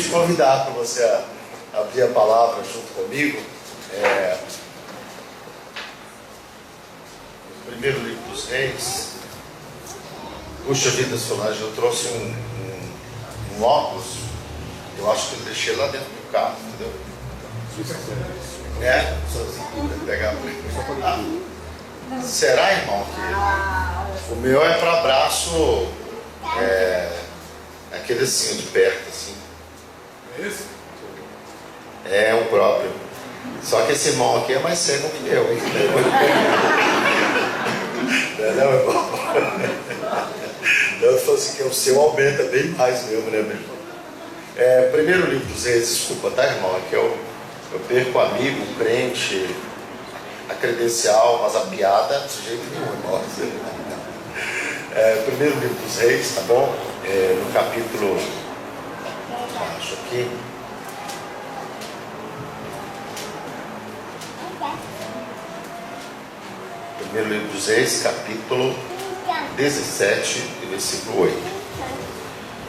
te convidar para você abrir a palavra junto comigo. No primeiro livro dos Reis. Puxa vida, Solange, eu trouxe um óculos. Eu acho que eu deixei lá dentro do carro, entendeu? Pegar será, irmão, que o meu é para braço, aquele assim, de perto, assim. É esse? É o próprio. Só que esse irmão aqui é mais cego que eu, hein? Não, irmão? Eu falo assim que o seu aumenta bem mais mesmo, né, meu irmão? Primeiro livro dos Reis, desculpa, tá, irmão? É que eu perco amigo, crente, a credencial, mas a piada de jeito nenhum, irmão. Primeiro livro dos Reis, tá bom? No capítulo, acho aqui. Primeiro livro dos Reis, capítulo 17 e versículo 8.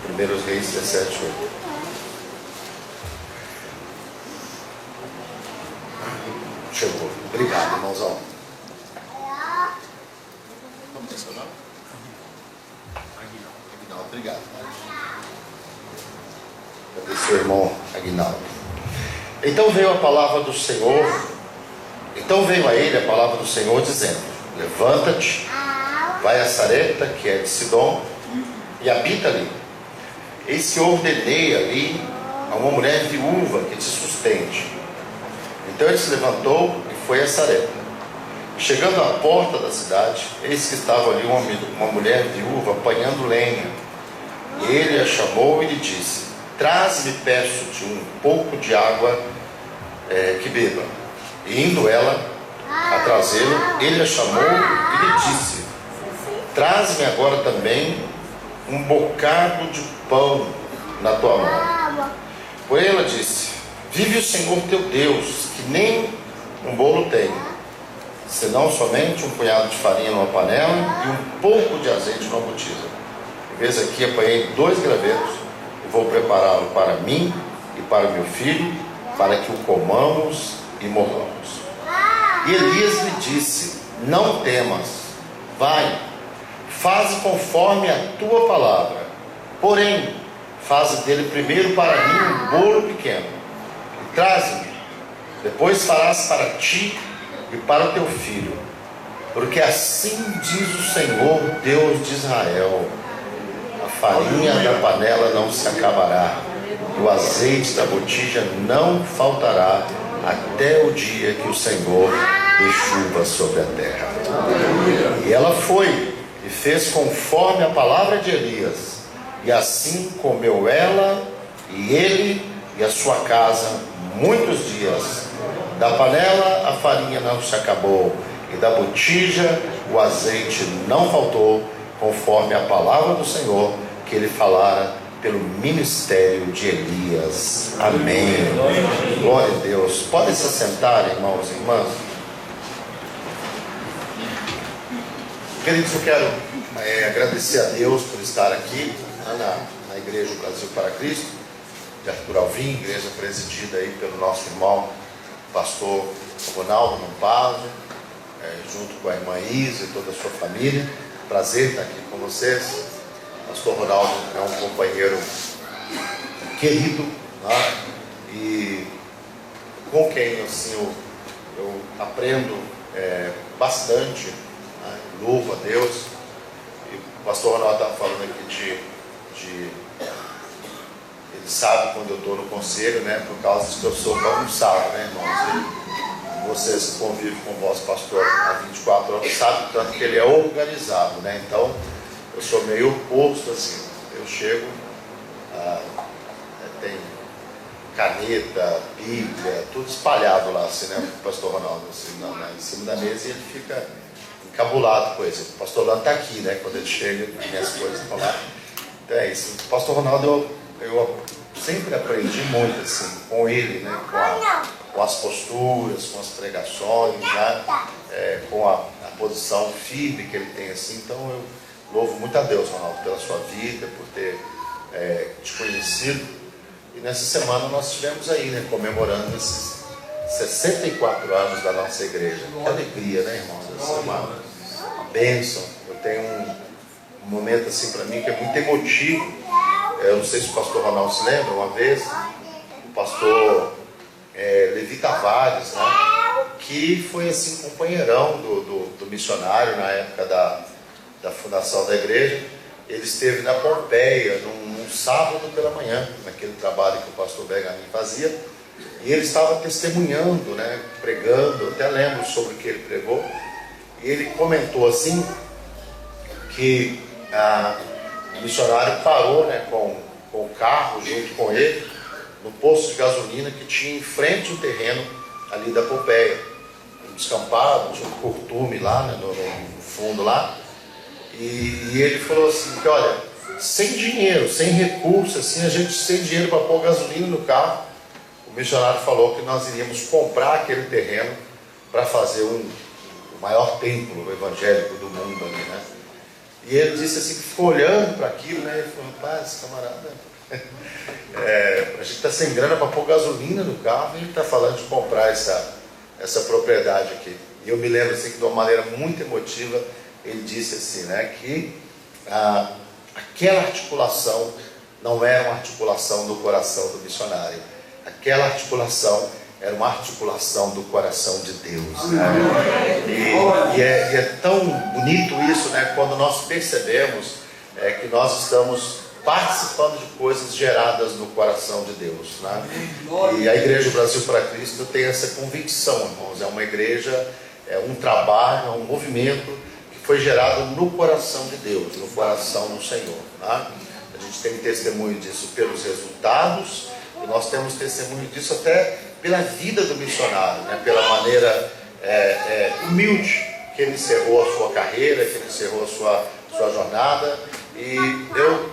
Primeiros Reis 17, 8. Chegou. Obrigado, irmãozão. Como é seu nome? Aguinaldo, obrigado. Cadê seu irmão Aguinaldo? Então veio a palavra do Senhor. Então veio a ele a palavra do Senhor dizendo: levanta-te, vai a Sarepta, que é de Sidom, e habita ali. Eis que ordenei ali a uma mulher viúva que te sustente. Então ele se levantou e foi a Sarepta. Chegando à porta da cidade, eis que estava ali uma mulher viúva apanhando lenha. E ele a chamou e lhe disse: traze-me, peço-te, um pouco de água que beba. E indo ela a trazê-lo, ele a chamou e lhe disse: traze-me agora também um bocado de pão na tua mão. Porém ela disse: vive o Senhor teu Deus, que nem um bolo tenho, senão somente um punhado de farinha numa panela e um pouco de azeite numa botija. Em vez aqui apanhei 2 gravetos e vou prepará-lo para mim e para o meu filho, para que o comamos e morramos. E Elias lhe disse: não temas, vai, faze conforme a tua palavra, porém faze dele primeiro para mim um bolo pequeno e traze-me, depois farás para ti e para o teu filho, porque assim diz o Senhor Deus de Israel: a farinha da panela não se acabará, e o azeite da botija não faltará, até o dia que o Senhor dê chuva sobre a terra. E ela foi e fez conforme a palavra de Elias, e assim comeu ela e ele e a sua casa muitos dias. Da panela a farinha não se acabou, e da botija o azeite não faltou, conforme a palavra do Senhor que ele falara pelo ministério de Elias. Amém. Glória a Deus. Podem se assentar, irmãos e irmãs. Queridos, eu quero agradecer a Deus por estar aqui na Igreja Brasil para Cristo, de Arthur Alvim, igreja presidida aí pelo nosso irmão pastor Ronaldo Monpazzo, junto com a irmã Isa e toda a sua família. Prazer estar aqui com vocês. Pastor Ronaldo é um companheiro querido, né? E com quem assim, eu aprendo bastante, né? Louvo a Deus. E o pastor Ronaldo estava falando aqui ele sabe quando eu estou no conselho, né? Por causa de que eu sou bagunçado, né, irmãos? E vocês que convivem com o vosso pastor há 24 anos sabem tanto que ele é organizado, né? Então eu sou meio oposto, assim. Eu chego, tem caneta, bíblia, tudo espalhado lá, assim, né? O pastor Ronaldo, assim, em cima da mesa, e ele fica encabulado com isso. O pastor Ronaldo está aqui, né? Quando ele chega, minhas coisas estão lá. Então é isso. O pastor Ronaldo, eu sempre aprendi muito, assim, com ele, né? Com as posturas, com as pregações, né? Com a posição firme que ele tem, assim. Então eu louvo muito a Deus, Ronaldo, pela sua vida, por ter te conhecido. E nessa semana nós estivemos aí, né, comemorando esses 64 anos da nossa igreja. Que alegria, né, irmãos? Essa é uma bênção. Eu tenho um momento assim para mim que é muito emotivo. Eu não sei se o pastor Ronaldo se lembra, uma vez, o pastor Levi Tavares, né, que foi assim companheirão do missionário na época da fundação da igreja. Ele esteve na Pompeia num sábado pela manhã, naquele trabalho que o pastor Bergamin fazia, e ele estava testemunhando, né, pregando. Eu até lembro sobre o que ele pregou, e ele comentou assim que o missionário parou, né, com o carro junto com ele no posto de gasolina que tinha em frente ao terreno ali da Pompeia, um descampado, tinha um curtume lá, né, no fundo lá. E ele falou assim, que olha, sem dinheiro, sem recurso, assim, a gente sem dinheiro para pôr gasolina no carro, o missionário falou que nós iríamos comprar aquele terreno para fazer o maior templo evangélico do mundo ali, né? E ele disse assim, que ficou olhando para aquilo, né? Ele falou, rapaz, camarada, a gente está sem grana para pôr gasolina no carro e ele está falando de comprar essa propriedade aqui. E eu me lembro assim, que de uma maneira muito emotiva, ele disse assim, né, que aquela articulação não era uma articulação do coração do missionário. Aquela articulação era uma articulação do coração de Deus, né? E é tão bonito isso, né, quando nós percebemos que nós estamos participando de coisas geradas no coração de Deus, né? E a Igreja Brasil para Cristo tem essa convicção, irmãos. É uma igreja, é um trabalho, é um movimento foi gerado no coração de Deus, no coração do Senhor, tá? A gente tem testemunho disso pelos resultados, e nós temos testemunho disso até pela vida do missionário, né? Pela maneira humilde que ele encerrou a sua carreira, que ele encerrou a sua jornada. E eu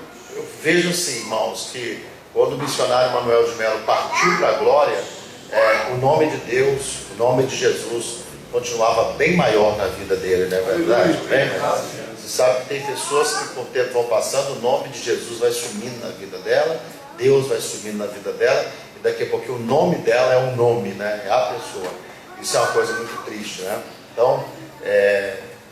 vejo assim, irmãos, que quando o missionário Manuel de Melo partiu para a glória, o nome de Deus, o nome de Jesus continuava bem maior na vida dele, não é verdade? Bem, você sabe que tem pessoas que com o tempo vão passando, o nome de Jesus vai sumindo na vida dela, Deus vai sumindo na vida dela, e daqui a pouco o nome dela é um nome, né? É a pessoa. Isso é uma coisa muito triste, né? Então,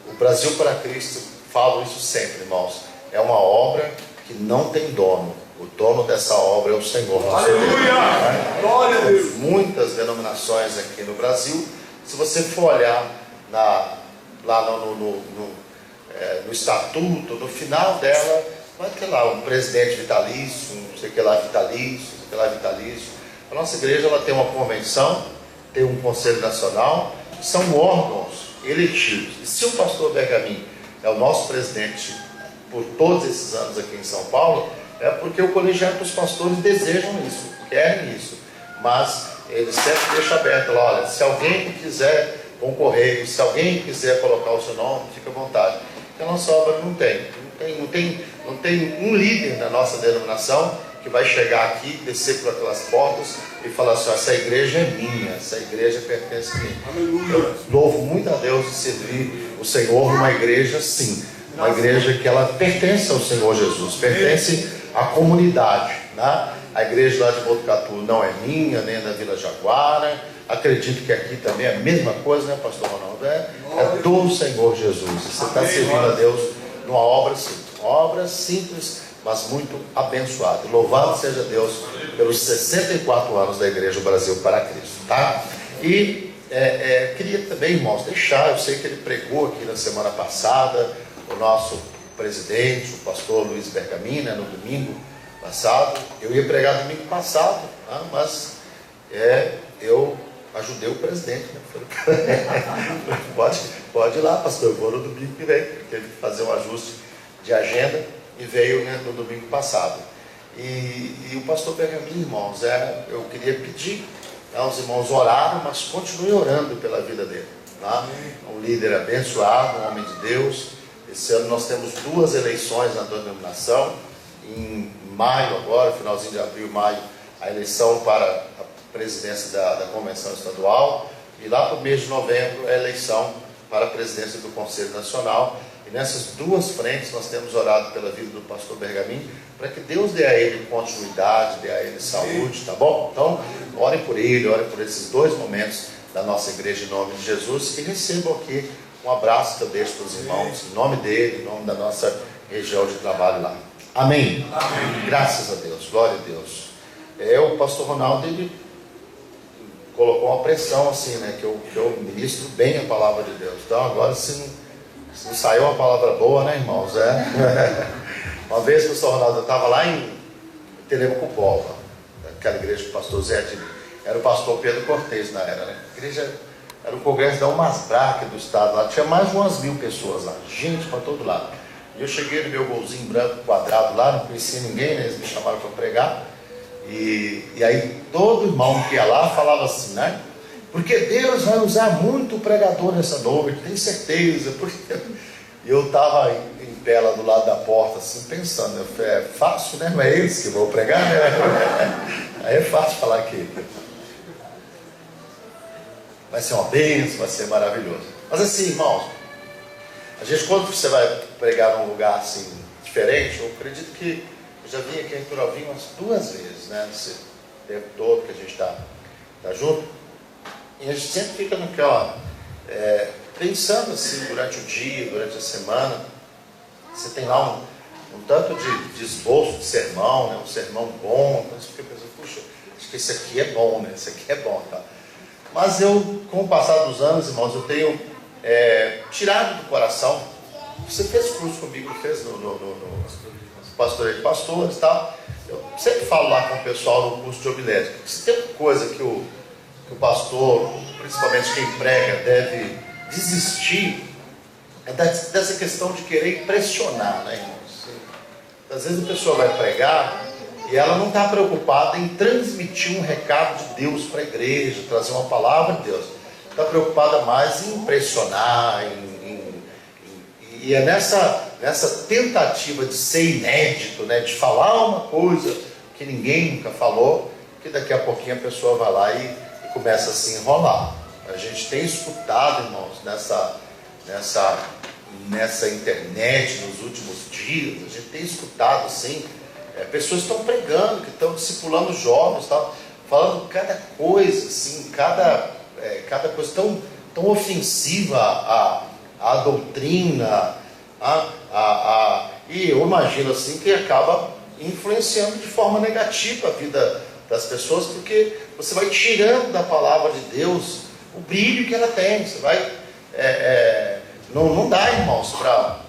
o Brasil para Cristo, falo isso sempre, irmãos, é uma obra que não tem dono. O dono dessa obra é o Senhor nosso Deus. Né? Glória a Deus! Muitas denominações aqui no Brasil. Se você for olhar lá no estatuto, no final dela, vai ter lá um presidente vitalício, não sei o que lá vitalício, não sei o que lá vitalício. A nossa igreja ela tem uma convenção, tem um conselho nacional, são órgãos eletivos. E se o pastor Bergamin é o nosso presidente por todos esses anos aqui em São Paulo, é porque o colegiado dos pastores desejam isso, querem isso. Mas ele sempre deixa aberto lá, olha, se alguém quiser concorrer, se alguém quiser colocar o seu nome, fica à vontade. Porque a nossa obra não tem um líder na nossa denominação que vai chegar aqui, descer por aquelas portas e falar assim, essa igreja é minha, essa igreja pertence a mim. Aleluia. Eu louvo muito a Deus de servir o Senhor numa igreja sim, uma igreja que ela pertence ao Senhor Jesus, pertence à comunidade, né? A igreja lá de Botucatu não é minha, nem da Vila Jaguara. Acredito que aqui também é a mesma coisa, né, pastor Ronaldo? É do Senhor Jesus. Você está servindo a Deus numa obra simples, mas muito abençoada. Louvado seja Deus pelos 64 anos da Igreja Brasil para Cristo, tá? E queria também, irmãos, deixar, eu sei que ele pregou aqui na semana passada, o nosso presidente, o pastor Luiz Bergamin, né, no domingo passado. Eu ia pregar domingo passado, tá? Mas eu ajudei o presidente, né? Pode ir lá, pastor, eu vou no domingo que vem, teve que fazer um ajuste de agenda e veio, né, no domingo passado. E o pastor Bergamin, irmãos, eu queria pedir, né, os irmãos oraram, mas continuem orando pela vida dele, tá? Um líder abençoado, um homem de Deus. Esse ano nós temos 2 eleições na denominação, em maio agora, finalzinho de abril, maio, a eleição para a presidência da convenção estadual, e lá para o mês de novembro a eleição para a presidência do Conselho Nacional. E nessas duas frentes nós temos orado pela vida do pastor Bergamin, para que Deus dê a ele continuidade, dê a ele saúde, tá bom? Então, orem por ele, orem por esses dois momentos da nossa igreja em nome de Jesus, e recebam aqui um abraço que eu deixo para os irmãos, em nome dele, em nome da nossa região de trabalho lá. Amém. Amém. Graças a Deus, glória a Deus. O pastor Ronaldo, ele colocou uma pressão assim, né, que eu ministro bem a palavra de Deus. Então agora se não saiu uma palavra boa, né, irmãos? Uma vez, pastor Ronaldo, eu estava lá em Telemocupova, aquela igreja que o pastor Zé era o pastor Pedro Cortez na era, né? A igreja era o congresso da Umasbrac do estado lá, tinha mais de umas 1000 pessoas lá, gente para todo lado. E eu cheguei no meu golzinho branco quadrado lá, não conhecia ninguém, né? Eles me chamaram para pregar. E aí todo irmão que ia lá falava assim, né? Porque Deus vai usar muito o pregador nessa noite, tenho certeza. Porque eu estava em pé lá do lado da porta, assim, pensando, eu falei, é fácil, né? Não é eles que vão pregar, né? Aí é fácil falar aqui. Vai ser uma bênção, vai ser maravilhoso. Mas assim, irmãos, a gente, quando você vai pregar num lugar assim diferente, eu acredito que eu já vim aqui em Turovinho umas 2 vezes, né? Nesse tempo todo que a gente está junto. E a gente sempre fica naquela, pensando assim, durante o dia, durante a semana. Você tem lá um tanto de esboço de sermão, né? Um sermão bom. Então você fica pensando, puxa, acho que esse aqui é bom, né? Esse aqui é bom, tá? Mas eu, com o passar dos anos, irmãos, eu tenho tirado do coração. Você fez curso comigo, fez no pastoreio de pastores e tal. Eu sempre falo lá com o pessoal no curso de homilética. Se tem uma coisa que o pastor, principalmente quem prega, deve desistir, é dessa questão de querer impressionar, né, irmãos? Às vezes a pessoa vai pregar e ela não está preocupada em transmitir um recado de Deus para a igreja, trazer uma palavra de Deus. Está preocupada mais em impressionar, e é nessa tentativa de ser inédito, né, de falar uma coisa que ninguém nunca falou, que daqui a pouquinho a pessoa vai lá e começa a se enrolar. A gente tem escutado, irmãos, nessa internet nos últimos dias, a gente tem escutado assim, pessoas que estão pregando, que estão discipulando jovens, tal, falando cada coisa, assim, cada coisa tão ofensiva à doutrina, e eu imagino assim que acaba influenciando de forma negativa a vida das pessoas, porque você vai tirando da palavra de Deus o brilho que ela tem. Você vai não dá, irmãos,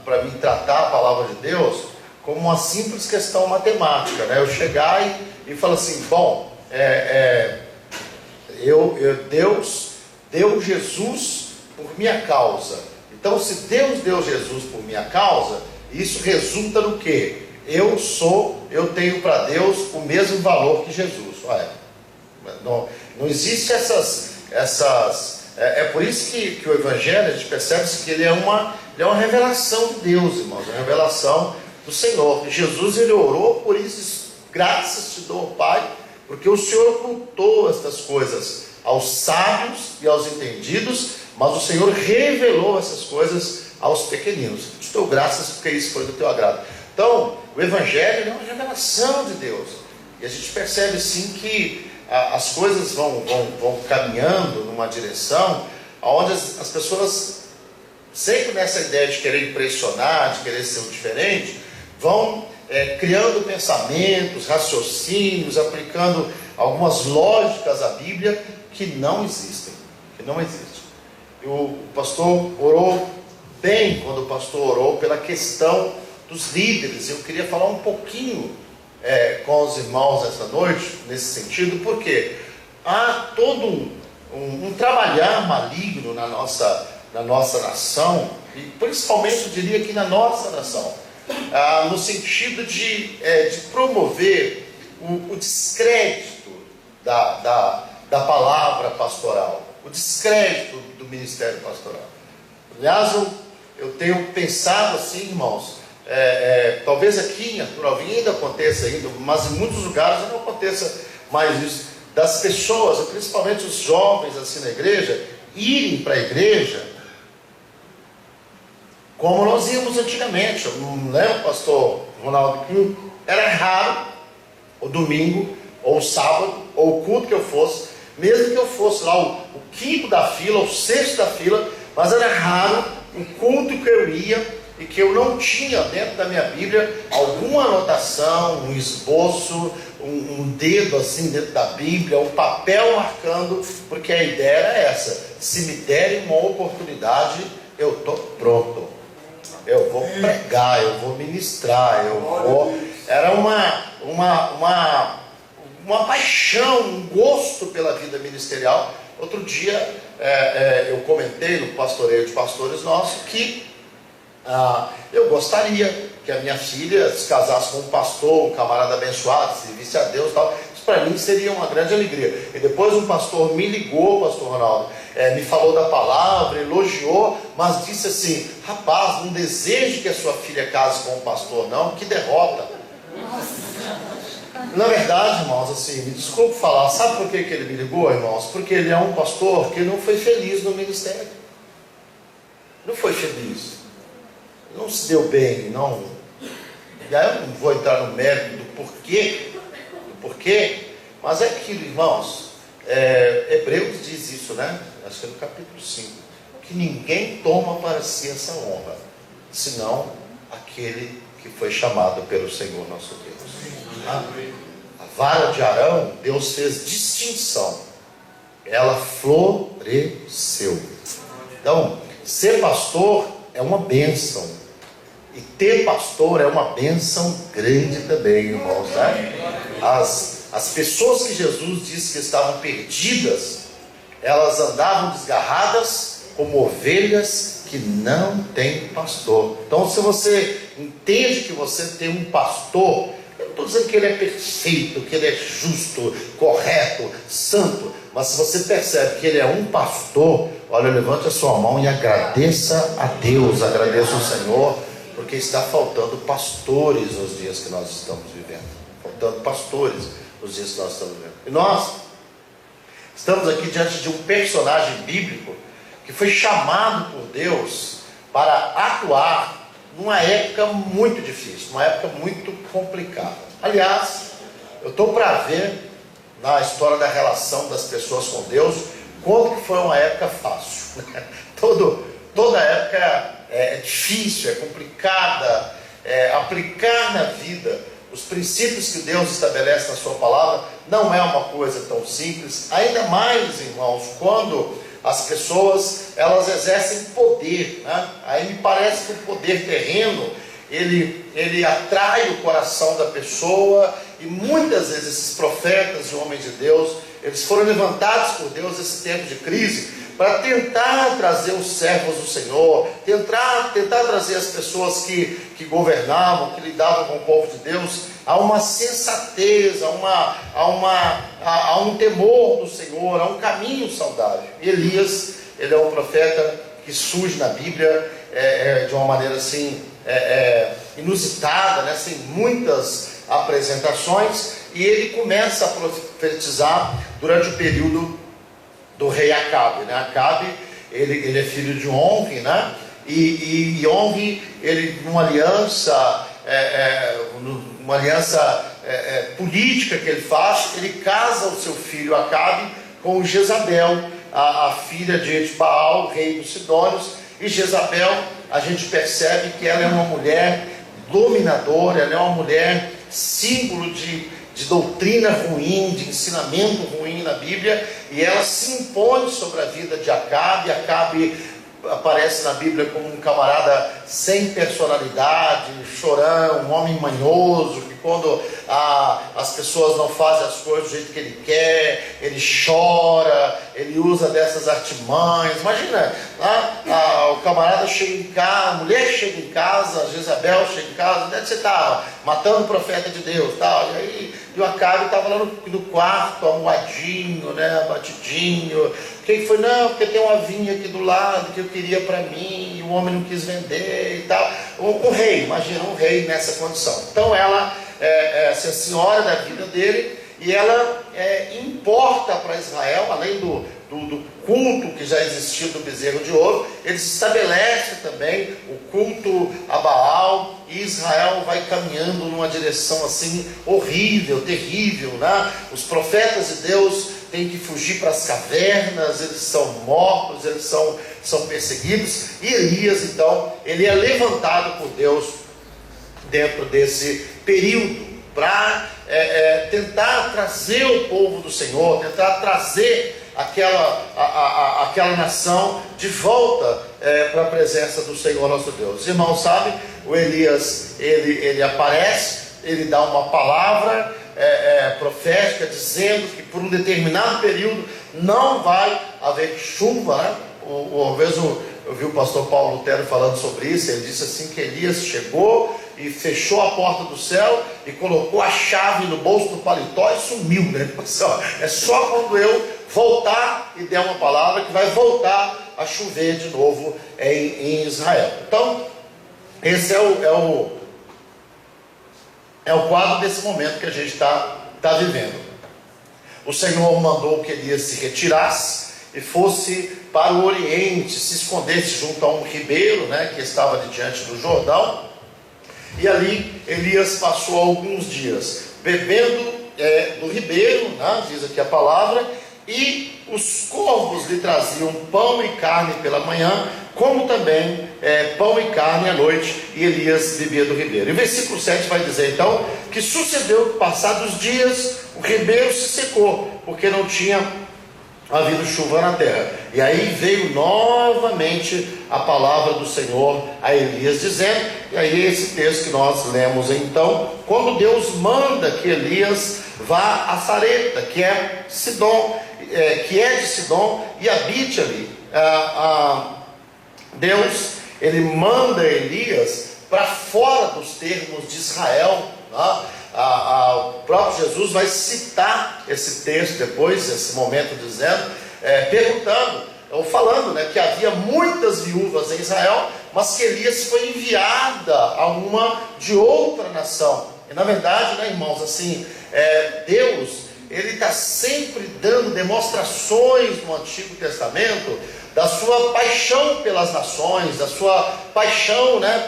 para me tratar a palavra de Deus como uma simples questão matemática, né? Eu chegar e falar assim, bom, Deus deu Jesus por minha causa. Então, se Deus deu Jesus por minha causa, isso resulta no quê? Eu tenho para Deus o mesmo valor que Jesus. Olha, não existe essas. É por isso que o Evangelho, a gente percebe que ele é uma revelação de Deus, irmãos, uma revelação do Senhor. Jesus, ele orou por isso, graças te dou, Pai, porque o Senhor ocultou estas coisas aos sábios e aos entendidos, mas o Senhor revelou essas coisas aos pequeninos. Te dou graças porque isso foi do teu agrado. Então, o Evangelho é uma revelação de Deus. E a gente percebe sim que as coisas vão caminhando numa direção onde as pessoas, sempre nessa ideia de querer impressionar, de querer ser o diferente, vão criando pensamentos, raciocínios, aplicando algumas lógicas à Bíblia que não existem. E o pastor orou bem quando o pastor orou pela questão dos líderes. Eu queria falar um pouquinho com os irmãos essa noite, nesse sentido, porque há todo um trabalhar maligno na nossa nação, e principalmente eu diria que na nossa nação, no sentido de promover o descrédito da palavra pastoral, o descrédito do ministério pastoral. Aliás, eu tenho pensado assim, irmãos, talvez aqui em Turovinho ainda aconteça ainda, mas em muitos lugares não aconteça mais isso, das pessoas, principalmente os jovens assim na igreja, irem para a igreja como nós íamos antigamente. Eu não lembro, pastor Ronaldo, que era raro o domingo, ou o sábado, ou o culto que eu fosse, mesmo que eu fosse lá o quinto da fila, o sexto da fila, mas era raro o culto que eu ia e que eu não tinha dentro da minha Bíblia alguma anotação, um esboço, um dedo assim dentro da Bíblia, um papel marcando, porque a ideia era essa: se me derem uma oportunidade, eu estou pronto, eu vou pregar, eu vou ministrar, eu vou... Era uma paixão, um gosto pela vida ministerial. Outro dia eu comentei no pastoreio de pastores nosso que eu gostaria que a minha filha se casasse com um pastor, um camarada abençoado, servisse a Deus e tal. Isso para mim seria uma grande alegria. E depois um pastor me ligou, pastor Ronaldo, me falou da palavra, elogiou, mas disse assim: rapaz, não deseje que a sua filha case com um pastor, não, que derrota. Na verdade, irmãos, assim, me desculpe falar, sabe por que ele me ligou, irmãos? Porque ele é um pastor que não foi feliz no ministério. Não foi feliz. Não se deu bem, não. E aí eu não vou entrar no mérito do porquê, mas é aquilo, irmãos. Hebreus diz isso, né? Acho que é no capítulo 5. Que ninguém toma para si essa honra, senão aquele que foi chamado pelo Senhor nosso Deus. A vara de Arão, Deus fez distinção. Ela floresceu. Então, ser pastor é uma bênção. E ter pastor é uma bênção grande também, irmãos, né? As pessoas que Jesus disse que estavam perdidas, elas andavam desgarradas como ovelhas que não têm pastor. Então, se você entende que você tem um pastor, eu não estou dizendo que ele é perfeito, que ele é justo, correto, santo, mas se você percebe que ele é um pastor, olha, levante a sua mão e agradeça a Deus, agradeça ao Senhor, porque está faltando pastores nos dias que nós estamos vivendo. Faltando pastores nos dias que nós estamos vivendo. E nós estamos aqui diante de um personagem bíblico que foi chamado por Deus para atuar numa época muito difícil, uma época muito complicada. Aliás, eu estou para ver na história da relação das pessoas com Deus quanto que foi uma época fácil. Toda época é difícil, é complicada. Aplicar na vida os princípios que Deus estabelece na sua palavra não é uma coisa tão simples, ainda mais, irmãos, quando as pessoas, elas exercem poder, né? Aí me parece que o poder terreno, ele atrai o coração da pessoa, e muitas vezes esses profetas e homens de Deus, eles foram levantados por Deus nesse tempo de crise, para tentar trazer os servos do Senhor, tentar trazer as pessoas que governavam, que lidavam com o povo de Deus, a uma sensatez, a um temor do Senhor, a um caminho saudável. Elias, ele é um profeta que surge na Bíblia de uma maneira assim, inusitada, né, sem muitas apresentações, e ele começa a profetizar durante o período do rei Acabe, né? Acabe, ele é filho de Omri, né? E Omri, ele numa aliança política que ele faz, ele casa o seu filho Acabe com Jezabel, a filha de Etbaal, rei dos Sidônios. E Jezabel, a gente percebe que ela é uma mulher dominadora, ela é uma mulher símbolo de doutrina ruim, de ensinamento ruim na Bíblia, e ela se impõe sobre a vida de Acabe. Acabe aparece na Bíblia como um camarada sem personalidade, chorão, um homem manhoso, que quando as pessoas não fazem as coisas do jeito que ele quer, ele chora, ele usa dessas artimanhas. Imagina, o camarada chega em casa, a mulher chega em casa, a Jezabel chega em casa: onde é que você estava? Matando o profeta de Deus, tal. E o Acabe estava lá no quarto, amuadinho, né, abatidinho. Quem foi? Não, porque tem uma vinha aqui do lado que eu queria para mim, e o homem não quis vender e tal. Um rei, imagina um rei nessa condição. Então ela é a senhora da vida dele, e ela importa para Israel, além do do culto que já existia do bezerro de ouro, eles estabelecem também o culto a Baal, e Israel vai caminhando numa direção assim horrível, terrível, né? Os profetas de Deus têm que fugir para as cavernas, eles são mortos, eles são perseguidos, e Elias então, ele é levantado por Deus dentro desse período, para tentar trazer o povo do Senhor, tentar trazer aquela nação de volta para a presença do Senhor nosso Deus. Irmãos, sabe, o Elias, ele aparece, ele dá uma palavra profética, dizendo que por um determinado período não vai haver chuva, né? Uma vez eu vi o pastor Paulo Lutero falando sobre isso. Ele disse assim, que Elias chegou e fechou a porta do céu e colocou a chave no bolso do paletó e sumiu, né? É só quando eu voltar e der uma palavra que vai voltar a chover de novo em Israel. Então, esse é o quadro desse momento que a gente está vivendo. O Senhor mandou que Elias se retirasse e fosse para o Oriente, se escondesse junto a um ribeiro, né, que estava ali diante do Jordão. E ali Elias passou alguns dias bebendo do ribeiro, né, diz aqui a palavra, e os corvos lhe traziam pão e carne pela manhã, como também pão e carne à noite, e Elias bebia do ribeiro. E o versículo 7 vai dizer então, que sucedeu que passados dias o ribeiro se secou, porque não tinha havido chuva na terra. E aí veio novamente a palavra do Senhor a Elias, dizendo, e aí esse texto que nós lemos então, quando Deus manda que Elias vá a Sarepta, que é Sidom, que é de Sidom, e habite ali. Deus, ele manda Elias para fora dos termos de Israel, né? O próprio Jesus vai citar esse texto depois, esse momento, dizendo, perguntando, ou falando, né, que havia muitas viúvas em Israel, mas que Elias foi enviada a uma de outra nação. E na verdade, né, irmãos, assim, Deus, ele está sempre dando demonstrações no Antigo Testamento da sua paixão pelas nações, da sua paixão, né,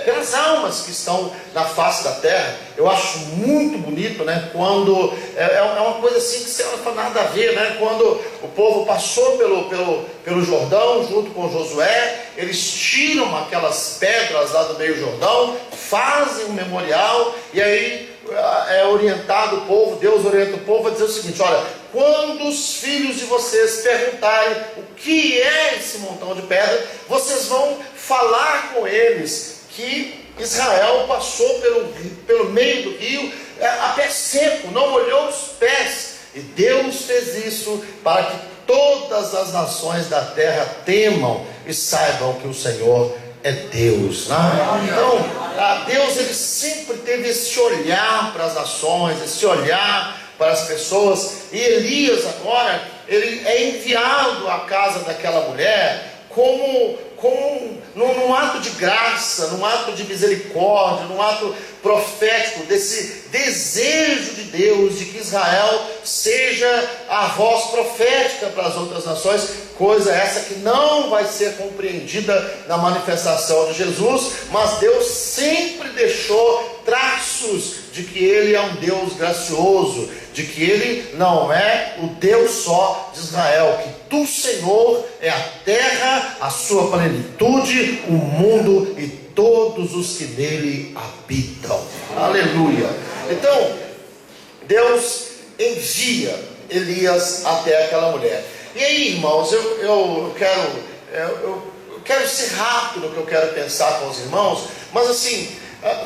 pelas almas que estão na face da terra. Eu acho muito bonito, né, quando é uma coisa assim que você não fala nada a ver, né, quando o povo passou pelo Jordão junto com Josué, eles tiram aquelas pedras lá do meio Jordão, fazem um memorial, e aí é orientado o povo, Deus orienta o povo a dizer o seguinte: olha, quando os filhos de vocês perguntarem o que é esse montão de pedra, vocês vão falar com eles que Israel passou pelo meio do rio a pé seco, não molhou os pés, e Deus fez isso para que todas as nações da terra temam e saibam que o Senhor é Deus, né? Então, Deus, ele sempre teve esse olhar para as nações, esse olhar para as pessoas. E Elias agora, ele é enviado à casa daquela mulher num ato de graça, num ato de misericórdia, num ato profético, desse desejo de Deus de que Israel seja a voz profética para as outras nações, coisa essa que não vai ser compreendida na manifestação de Jesus, mas Deus sempre deixou traços de que Ele é um Deus gracioso, de que Ele não é o Deus só de Israel, que do Senhor é a terra, a sua plenitude, o mundo e todos os que nele habitam. Aleluia! Então, Deus envia Elias até aquela mulher. E aí, irmãos, eu quero ser rápido no que eu quero pensar com os irmãos, mas assim,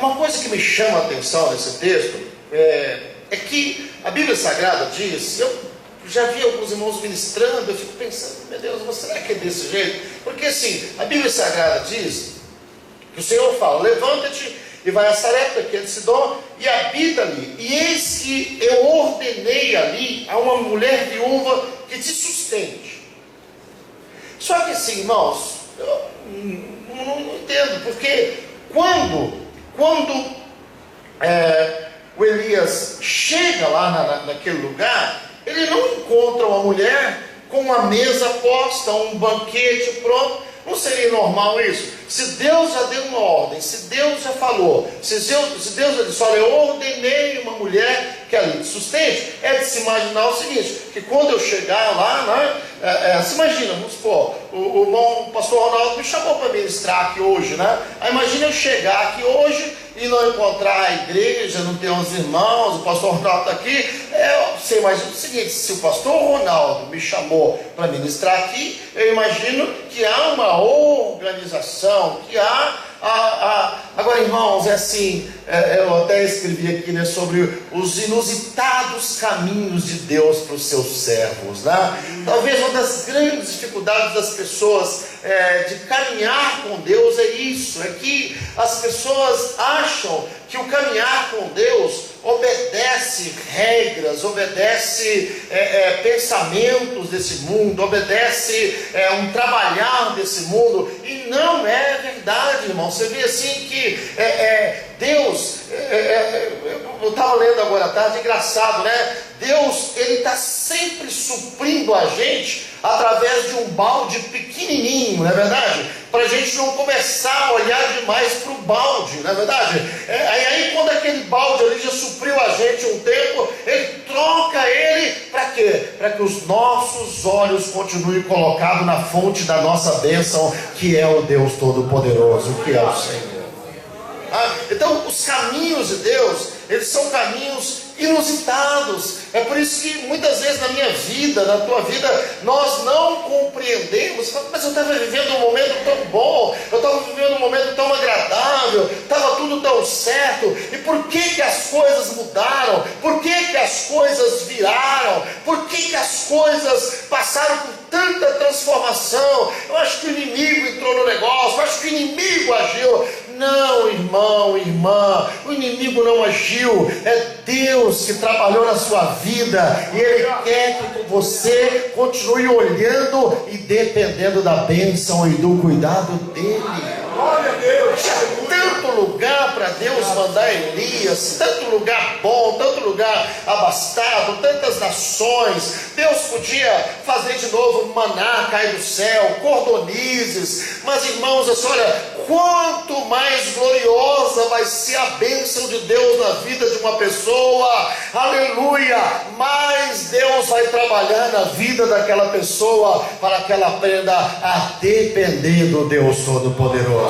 uma coisa que me chama a atenção nesse texto é que a Bíblia Sagrada diz, eu já vi alguns irmãos ministrando, eu fico pensando, meu Deus, mas será que é desse jeito? Porque assim, a Bíblia Sagrada diz que o Senhor fala: levanta-te e vai a Sarepta, que é de Sidom, e habita ali. E eis que eu ordenei ali a uma mulher viúva que te sustente. Só que assim, irmãos, eu não entendo, porque quando o Elias chega lá naquele lugar, ele não encontra uma mulher com uma mesa posta, um banquete pronto. Não seria normal isso? Se Deus já deu uma ordem, se Deus já falou, se Deus já disse, olha, eu ordenei uma mulher que ali te sustente, é de se imaginar o seguinte, que quando eu chegar lá, né, se imagina, vamos supor, o bom pastor Ronaldo me chamou para ministrar aqui hoje, né? Aí imagina eu chegar aqui hoje e não encontrar a igreja, não ter os irmãos, o pastor Ronaldo está aqui. Você imagina o seguinte, se o pastor Ronaldo me chamou para ministrar aqui, eu imagino que há uma organização, que há... Agora, irmãos, é assim, eu até escrevi aqui, né, sobre os inusitados caminhos de Deus para os seus servos, né? Talvez uma das grandes dificuldades das pessoas de caminhar com Deus é isso, é que as pessoas acham que o caminhar com Deus obedece regras, obedece pensamentos desse mundo, obedece um trabalhar desse mundo, e não é verdade, irmão. Você vê assim que Deus, eu estava lendo agora à tarde, engraçado, né? Deus, Ele está sempre suprindo a gente através de um balde pequenininho, não é verdade? Para a gente não começar a olhar demais para o balde, não é verdade? Aí quando aquele balde ali já supriu a gente um tempo, Ele troca ele para quê? Para que os nossos olhos continuem colocados na fonte da nossa bênção, que é o Deus Todo-Poderoso, que é o Senhor. Então os caminhos de Deus, eles são caminhos inusitados. É por isso que muitas vezes na minha vida, na tua vida, nós não compreendemos. Mas eu estava vivendo um momento tão bom, eu estava vivendo um momento tão agradável, estava tudo tão certo, e por que as coisas mudaram? Por que as coisas viraram? Por que as coisas passaram por tanta transformação? Eu acho que o inimigo entrou no negócio, eu acho que o inimigo agiu. Não, irmão, irmã, o inimigo não agiu, é Deus que trabalhou na sua vida, e Ele quer que você continue olhando e dependendo da bênção e do cuidado dEle. Glória a Deus! Tanto lugar para Deus mandar Elias, tanto lugar bom, tanto lugar abastado, tantas nações. Deus podia fazer de novo maná cair do céu, cordonizes, mas irmãos, olha, quanto mais gloriosa vai ser a bênção de Deus na vida de uma pessoa, aleluia, mais Deus vai trabalhar na vida daquela pessoa, para que ela aprenda a depender do Deus Todo-Poderoso.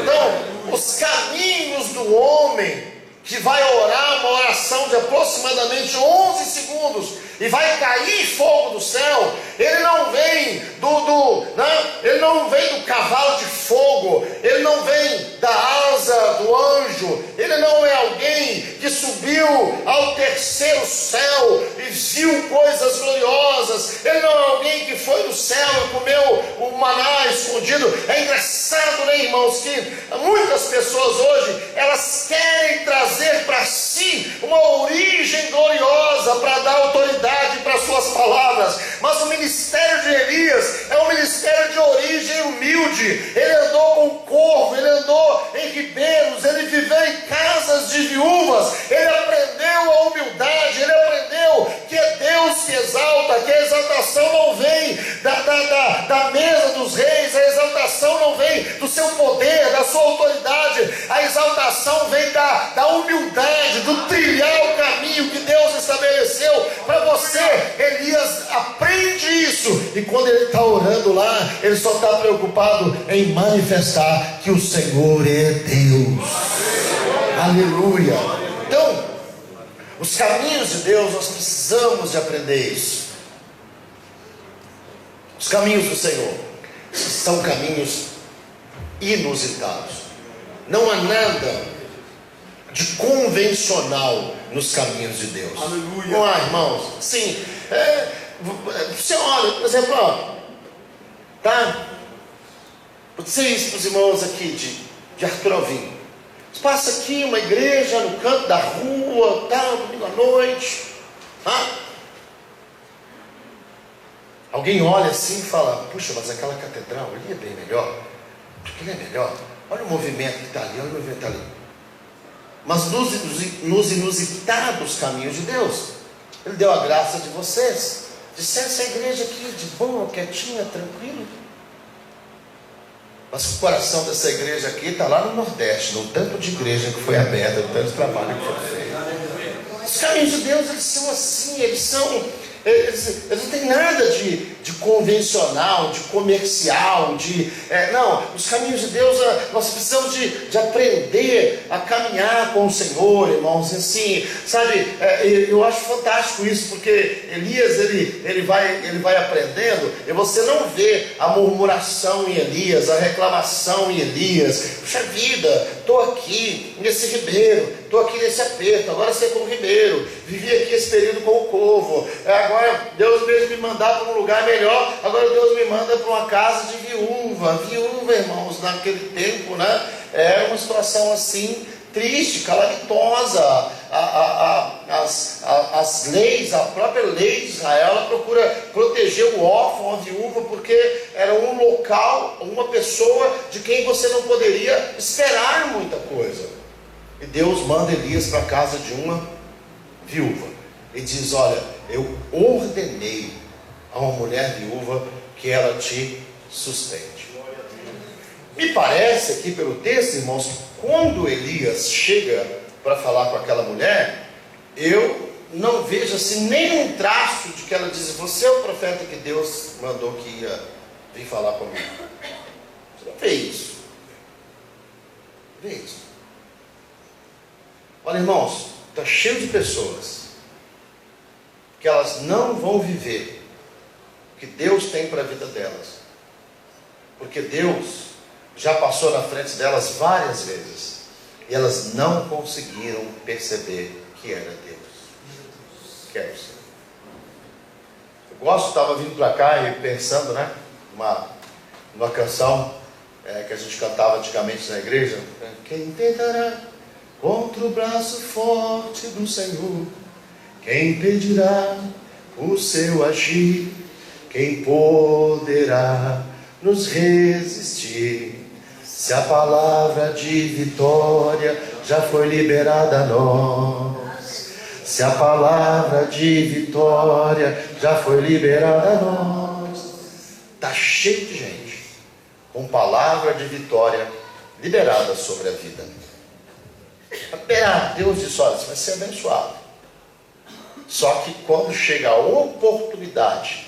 Então, os caminhos do homem que vai orar uma oração de aproximadamente 11 segundos e vai cair fogo do céu, ele não vem ele não vem do cavalo de fogo, ele não vem da asa do anjo, ele não é alguém que subiu ao terceiro céu e viu coisas gloriosas, ele não é alguém que foi do céu e comeu o maná escondido. É engraçado, né, irmãos, que muitas pessoas hoje, elas querem trazer para si uma origem gloriosa para dar autoridade para suas palavras, mas o ministério de Elias é um ministério de origem humilde. Ele andou com corvo, ele andou em ribeiros, ele viveu em casas de viúvas, ele aprendeu a humildade, ele aprendeu que é Deus que exalta, que a exaltação não vem da mesa dos reis, a exaltação não vem do seu poder, da sua autoridade, a exaltação vem da humildade, do trilhar o caminho que Deus estabeleceu para você. Elias aprende isso, e quando ele está orando lá, ele só está preocupado em manifestar que o Senhor é Deus. Aleluia. Então, os caminhos de Deus, nós precisamos de aprender isso. Os caminhos do Senhor são caminhos inusitados. Não há nada de convencional nos caminhos de Deus. Aleluia. Não há, irmãos. Sim. Você olha, por exemplo, tá? Vou dizer isso para os irmãos aqui de Arthur Alvim. Você passa aqui uma igreja no canto da rua, tá, domingo à noite, tá? Alguém olha assim e fala: puxa, mas aquela catedral ali é bem melhor. Aquilo é melhor. Olha o movimento que está ali, olha o movimento que está ali. Mas nos inusitados caminhos de Deus, Ele deu a graça de vocês Disseram essa igreja aqui de boa, quietinha, tranquilo. Mas o coração dessa igreja aqui está lá no Nordeste, no tanto de igreja que foi aberta, no tanto de trabalho que foi feito. Os caminhos de Deus, eles são assim, eles não têm nada de convencional, de comercial, não, os caminhos de Deus, nós precisamos de aprender a caminhar com o Senhor, irmãos, assim, sabe, eu acho fantástico isso, porque Elias, ele vai aprendendo, e você não vê a murmuração em Elias, a reclamação em Elias. Puxa vida, estou aqui nesse ribeiro, estou aqui nesse aperto, agora sei como ribeiro, vivi aqui esse período com o povo, agora Deus mesmo me mandar para um lugar melhor, agora Deus me manda para uma casa de viúva, irmãos, naquele tempo, né, era uma situação assim, triste, calamitosa. As leis, a própria lei de Israel, ela procura proteger o órfão, a viúva, porque era um local, uma pessoa de quem você não poderia esperar muita coisa. E Deus manda Elias para a casa de uma viúva e diz: olha, eu ordenei a uma mulher viúva que ela te sustente. Me parece aqui pelo texto, irmãos, que quando Elias chega para falar com aquela mulher, eu não vejo assim nenhum traço de que ela diz: você é o profeta que Deus mandou que ia vir falar comigo. Você não vê isso. Vê isso. Olha, irmãos, está cheio de pessoas que elas não vão viver o que Deus tem para a vida delas, porque Deus já passou na frente delas várias vezes e elas não conseguiram perceber que era Deus. Que era o Senhor. Eu estava vindo para cá e pensando, né, uma canção que a gente cantava antigamente na igreja: quem tentará contra o braço forte do Senhor? Quem impedirá o seu agir? Quem poderá nos resistir? Se a palavra de vitória já foi liberada a nós, se a palavra de vitória já foi liberada a nós. Está cheio de gente com palavra de vitória liberada sobre a vida. Deus disse: olha, você vai ser abençoado. Só que quando chega a oportunidade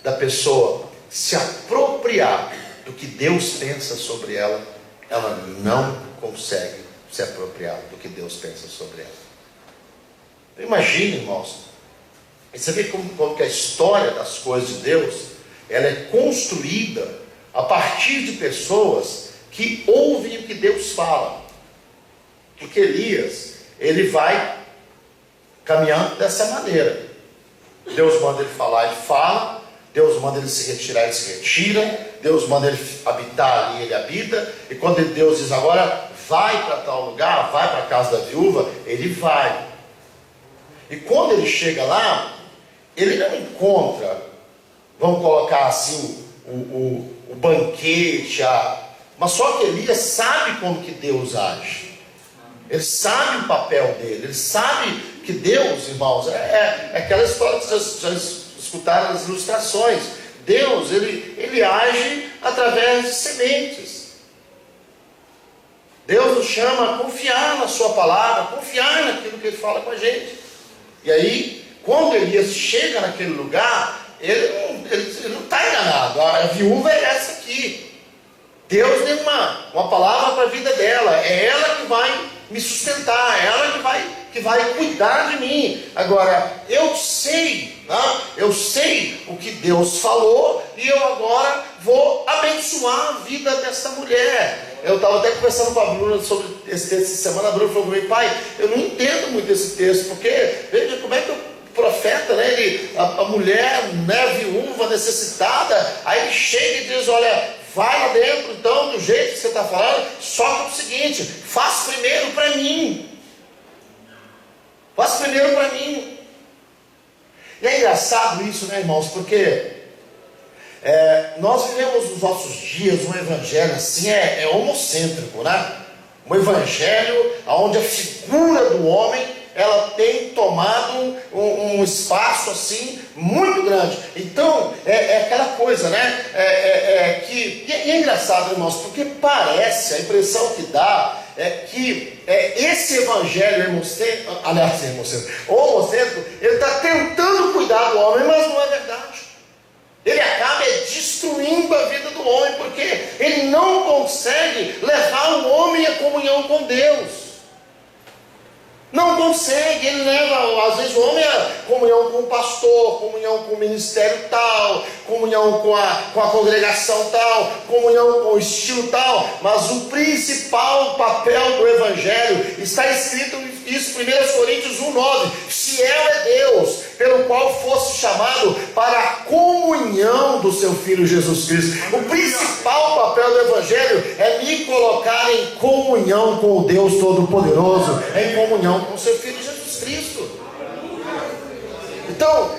da pessoa se apropriar do que Deus pensa sobre ela, ela não consegue se apropriar do que Deus pensa sobre ela. Imagine, irmãos, e você vê como que a história das coisas de Deus, ela é construída a partir de pessoas que ouvem o que Deus fala. Porque Elias, ele vai caminhando dessa maneira. Deus manda ele falar, ele fala. Deus manda ele se retirar, ele se retira. Deus manda ele habitar ali, ele habita. E quando Deus diz: agora vai para tal lugar, vai para a casa da viúva, ele vai. E quando ele chega lá, ele não encontra, vamos colocar assim, o banquete, mas só que Elias sabe como que Deus age. Ele sabe o papel dele, ele sabe que Deus, irmãos, é aquela história que vocês já escutaram nas ilustrações. Deus, ele age através de sementes. Deus nos chama a confiar na sua palavra, confiar naquilo que ele fala com a gente. E aí, quando Elias chega naquele lugar, ele não está enganado. A viúva é essa aqui. Deus deu uma palavra para a vida dela. É ela que vai me sustentar, é ela que vai cuidar de mim. Agora, eu sei o que Deus falou, e eu agora vou abençoar a vida dessa mulher. Eu estava até conversando com a Bruna sobre esse texto essa semana. A Bruna falou comigo: pai, eu não entendo muito esse texto, porque veja como é que o profeta, né, a mulher, né, viúva, necessitada, aí ele chega e diz: olha, vai lá dentro, então, do jeito que você está falando, só que é o seguinte: faz primeiro para mim. Faz primeiro para mim. E é engraçado isso, né, irmãos? Porque nós vivemos nos nossos dias um evangelho assim, homocêntrico, né? Um evangelho onde a figura do homem ela tem tomado um espaço assim muito grande. Então é aquela coisa, né? E é engraçado, irmãos, porque parece, a impressão que dá que esse evangelho homocêntrico, ele está tentando cuidar do homem, mas não é verdade. Ele acaba destruindo a vida do homem, porque ele não consegue levar o homem à comunhão com Deus. Não consegue, ele leva, às vezes, o homem a comunhão com o pastor, comunhão com o ministério tal, comunhão com a congregação tal, comunhão com o estilo tal, mas o principal papel do evangelho está escrito isso, 1 Coríntios 1,9: fiel é Deus, pelo qual fosse chamado para a comunhão do seu Filho Jesus Cristo. O principal papel do evangelho é me colocar em comunhão com o Deus Todo-Poderoso, em comunhão com o seu Filho Jesus Cristo. Então,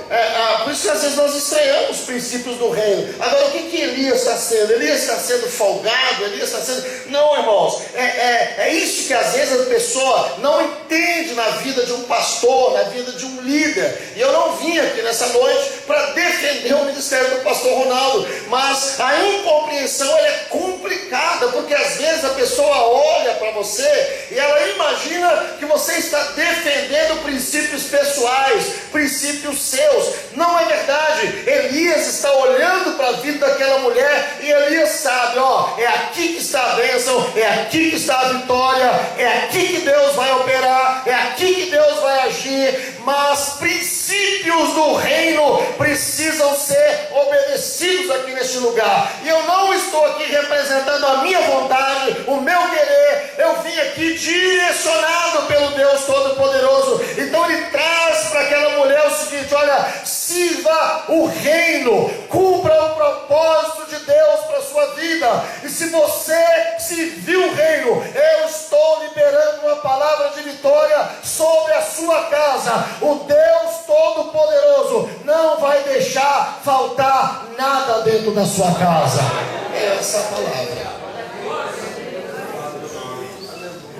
por isso que às vezes nós estranhamos os princípios do reino. Agora, o que Elias está sendo? Elias está sendo folgado? Elias está sendo... Não, irmãos, é isso que às vezes a pessoa não entende na vida de um pastor, na vida de um líder. E eu não vim aqui nessa noite para defender o ministério do pastor Ronaldo, mas a incompreensão é complicada, porque às vezes a pessoa olha para você e ela imagina que você está defendendo princípios pessoais, princípios seus. Não é verdade. Elias está olhando para a vida daquela mulher e Elias sabe, é aqui que está a bênção, é aqui que está a vitória, é aqui que Deus vai operar, é aqui que Deus vai agir. Mas princípios do reino precisam ser obedecidos aqui neste lugar. E eu não estou aqui representando a minha vontade, o meu querer. Eu vim aqui direcionado pelo Deus Todo-Poderoso. Então ele traz para aquela mulher o seguinte: olha, sirva o reino, cumpra o propósito de Deus para a sua vida. E se você servir o reino, eu estou liberando uma palavra de vitória sobre a sua casa. O Deus Todo-Poderoso não vai deixar faltar nada dentro da sua casa. É essa a palavra.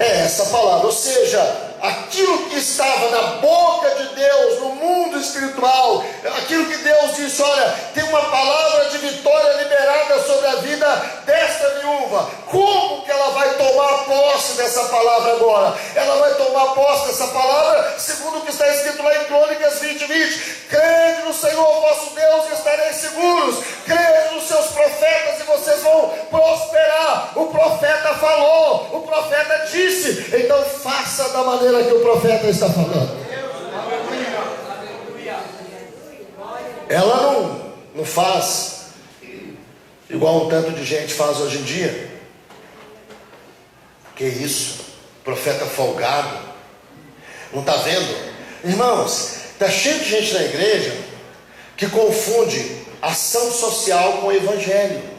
É essa a palavra. Ou seja, aquilo que estava na boca de Deus, no mundo espiritual, aquilo que Deus disse: olha, tem uma palavra de vitória liberada sobre a vida desta viúva. Como que ela vai tomar posse dessa palavra agora? Ela vai tomar posse dessa palavra segundo o que está escrito lá em Crônicas 20:20: crede no Senhor vosso Deus e estareis seguros, crede nos seus profetas e vocês vão prosperar. O profeta falou, o profeta disse, então faça da maneira que o profeta está falando. Ela não faz igual um tanto de gente faz hoje em dia. Que isso? Profeta folgado. Não está vendo? Irmãos, está cheio de gente na igreja que confunde ação social com evangelho.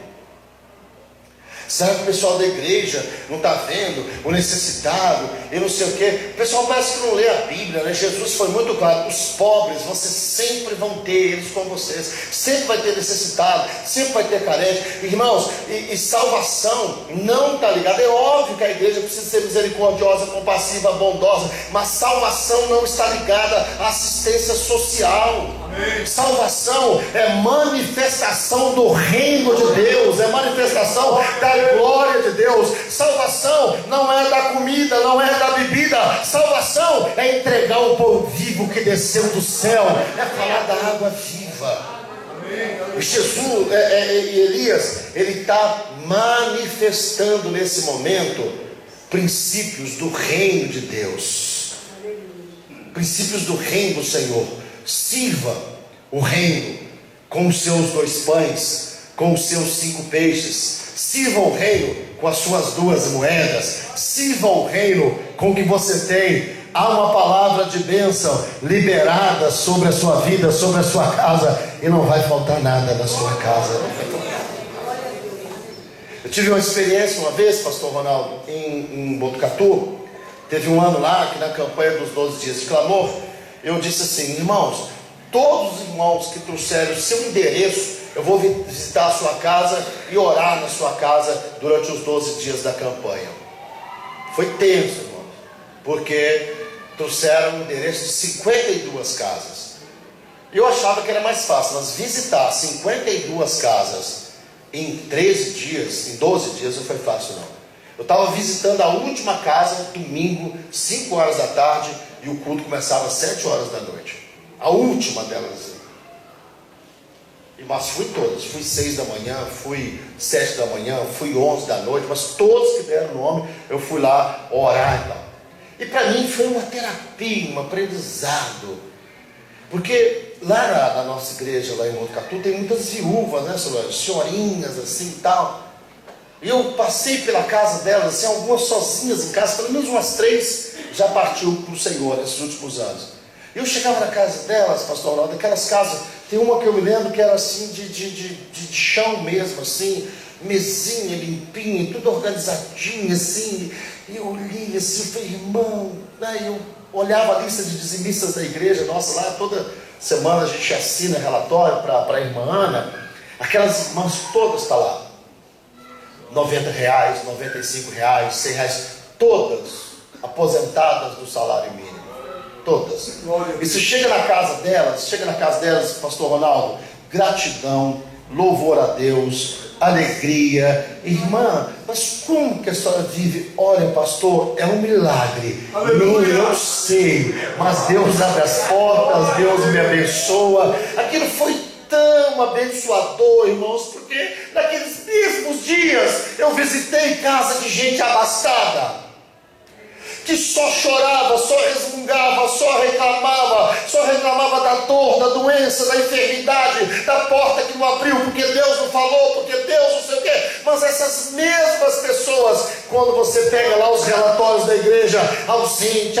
Será que o pessoal da igreja não está vendo o necessitado e não sei o quê? O pessoal parece que não lê a Bíblia, né? Jesus foi muito claro: os pobres vocês sempre vão ter eles com vocês, sempre vai ter necessitado, sempre vai ter carente. Irmãos, e salvação não está ligada. É óbvio que a igreja precisa ser misericordiosa, compassiva, bondosa, mas salvação não está ligada à assistência social. Amém. Salvação é manifestação do reino de Deus, é manifestação da glória de Deus. Salvação não é da comida, não é da bebida. Salvação é entregar o pão vivo que desceu do céu, é falar da água viva. E Jesus, Elias, ele está manifestando nesse momento princípios do reino de Deus, princípios do reino do Senhor. Sirva o reino com os seus 2 pães, com os seus 5 peixes. Sirva o reino com as suas 2 moedas. Sirva o reino com o que você tem. Há uma palavra de bênção liberada sobre a sua vida, sobre a sua casa, e não vai faltar nada na sua casa. Eu tive uma experiência uma vez, pastor Ronaldo, em Botucatu. Teve um ano lá que na campanha dos 12 dias de clamor, eu disse assim: irmãos, todos os irmãos que trouxeram o seu endereço, eu vou visitar a sua casa e orar na sua casa durante os 12 dias da campanha. Foi tenso, irmãos, porque trouxeram o endereço de 52 casas. Eu achava que era mais fácil, mas visitar 52 casas em 13 dias, em 12 dias, não foi fácil não. Eu estava visitando a última casa, domingo, 5 horas da tarde, e o culto começava às 7 horas da noite. A última delas. Mas fui todas, fui 6 da manhã, fui 7 da manhã, fui 11 da noite, mas todos que deram nome, eu fui lá orar e tal. E para mim foi uma terapia, um aprendizado. Porque lá na nossa igreja, lá em Botucatu, tem muitas viúvas, né, senhorinhas assim e tal. E eu passei pela casa delas, assim, algumas sozinhas em casa, pelo menos umas 3 já partiu para o Senhor nesses últimos anos. Eu chegava na casa delas, pastor Ronaldo, aquelas casas, tem uma que eu me lembro que era assim, de chão mesmo, assim, mesinha limpinha, tudo organizadinho, assim, e eu olhei assim, eu falei, irmão, né, eu olhava a lista de dizimistas da igreja, nossa, lá toda semana a gente assina relatório para a irmã Ana, aquelas irmãs todas estão lá, R$90, R$95, R$100, todas aposentadas do salário mínimo. Todas. E se chega na casa delas, pastor Ronaldo, gratidão, louvor a Deus, alegria. Irmã, mas como que a senhora vive? Olha, pastor, é um milagre. Nem eu sei, mas Deus abre as portas, Deus me abençoa. Aquilo foi tão abençoador, irmãos, porque naqueles mesmos dias eu visitei casa de gente abastada, que só chorava, só resmungava, só reclamava da dor, da doença, da enfermidade, da porta que não abriu, porque Deus não falou, porque Deus não sei o quê. Mas essas mesmas pessoas, quando você pega lá os relatórios da igreja, ausente,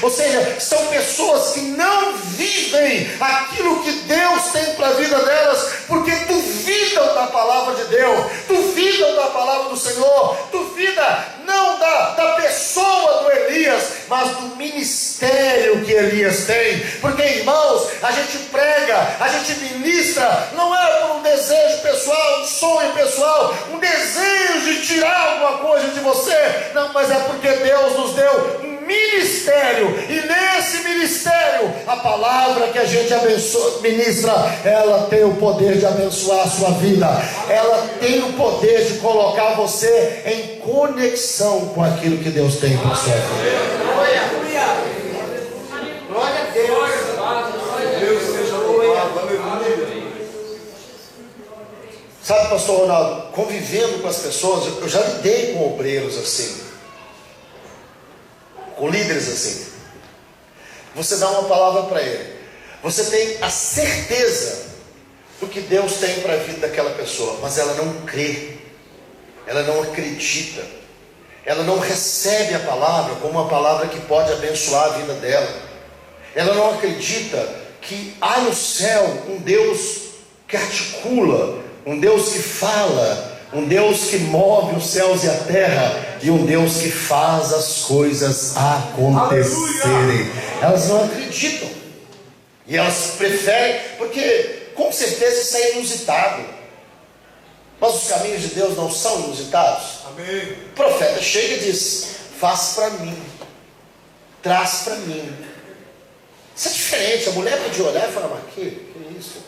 ou seja, são pessoas que não vivem aquilo que Deus tem para a vida delas, porque duvidam da palavra de Deus, duvidam da palavra do Senhor, duvida não da pessoa do Elias, mas do ministério que Elias tem. Porque, irmãos, a gente prega, a gente ministra, não é por um desejo pessoal, um sonho pessoal, um desejo de tirar alguma coisa de você, não, mas é porque Deus nos deu um ministério, e nesse ministério, a palavra que a gente abençoa, ministra, ela tem o poder de abençoar a sua vida, ela tem o poder de colocar você em conexão com aquilo que Deus tem para a sua vida. Glória a Deus. Deus seja louvado, aleluia. Sabe, pastor Ronaldo, convivendo com as pessoas, eu já lidei com obreiros assim, com líderes assim. Você dá uma palavra para ele, você tem a certeza do que Deus tem para a vida daquela pessoa, mas ela não crê, ela não acredita, ela não recebe a palavra como uma palavra que pode abençoar a vida dela, ela não acredita que há no céu um Deus que articula, um Deus que fala, um Deus que move os céus e a terra, e um Deus que faz as coisas acontecerem. Elas não acreditam, e elas preferem, porque com certeza isso é inusitado, mas os caminhos de Deus não são inusitados. Amém. O profeta chega e diz: faz para mim, traz para mim. Isso é diferente. A mulher podia olhar e falar: mas que isso?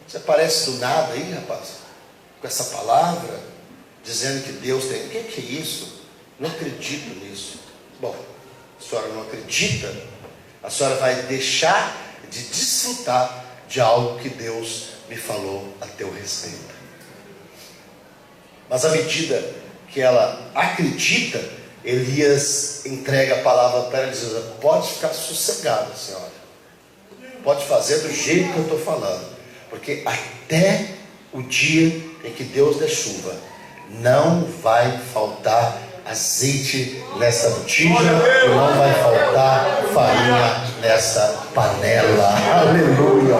Você aparece do nada aí, rapaz, com essa palavra, dizendo que Deus tem. O que é isso? Não acredito nisso. Bom, a senhora não acredita, a senhora vai deixar de desfrutar de algo que Deus me falou a teu respeito. Mas à medida que ela acredita, Elias entrega a palavra para ela e diz: pode ficar sossegada, senhora, pode fazer do jeito que eu estou falando, porque até o dia em que Deus der chuva, não vai faltar azeite nessa botija, e não vai faltar farinha nessa panela. Aleluia,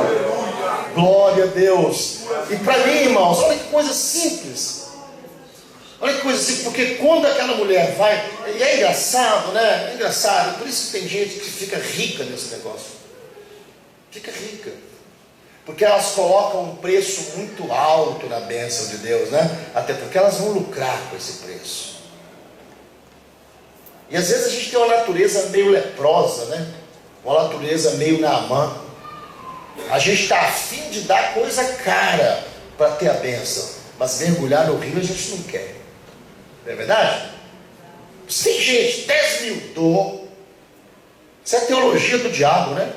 glória a Deus. E para mim, irmãos, olha que coisa simples, olha que coisa simples, porque quando aquela mulher vai, e é engraçado, né? É engraçado, por isso que tem gente que fica rica nesse negócio, fica rica, porque elas colocam um preço muito alto na bênção de Deus, né? Até porque elas vão lucrar com esse preço. E às vezes a gente tem uma natureza meio leprosa, né? Uma natureza meio Naamã. A gente está afim de dar coisa cara para ter a bênção, mas mergulhar no rio a gente não quer. Não é verdade? Tem gente, 10 mil, dou. Isso é a teologia do diabo, né?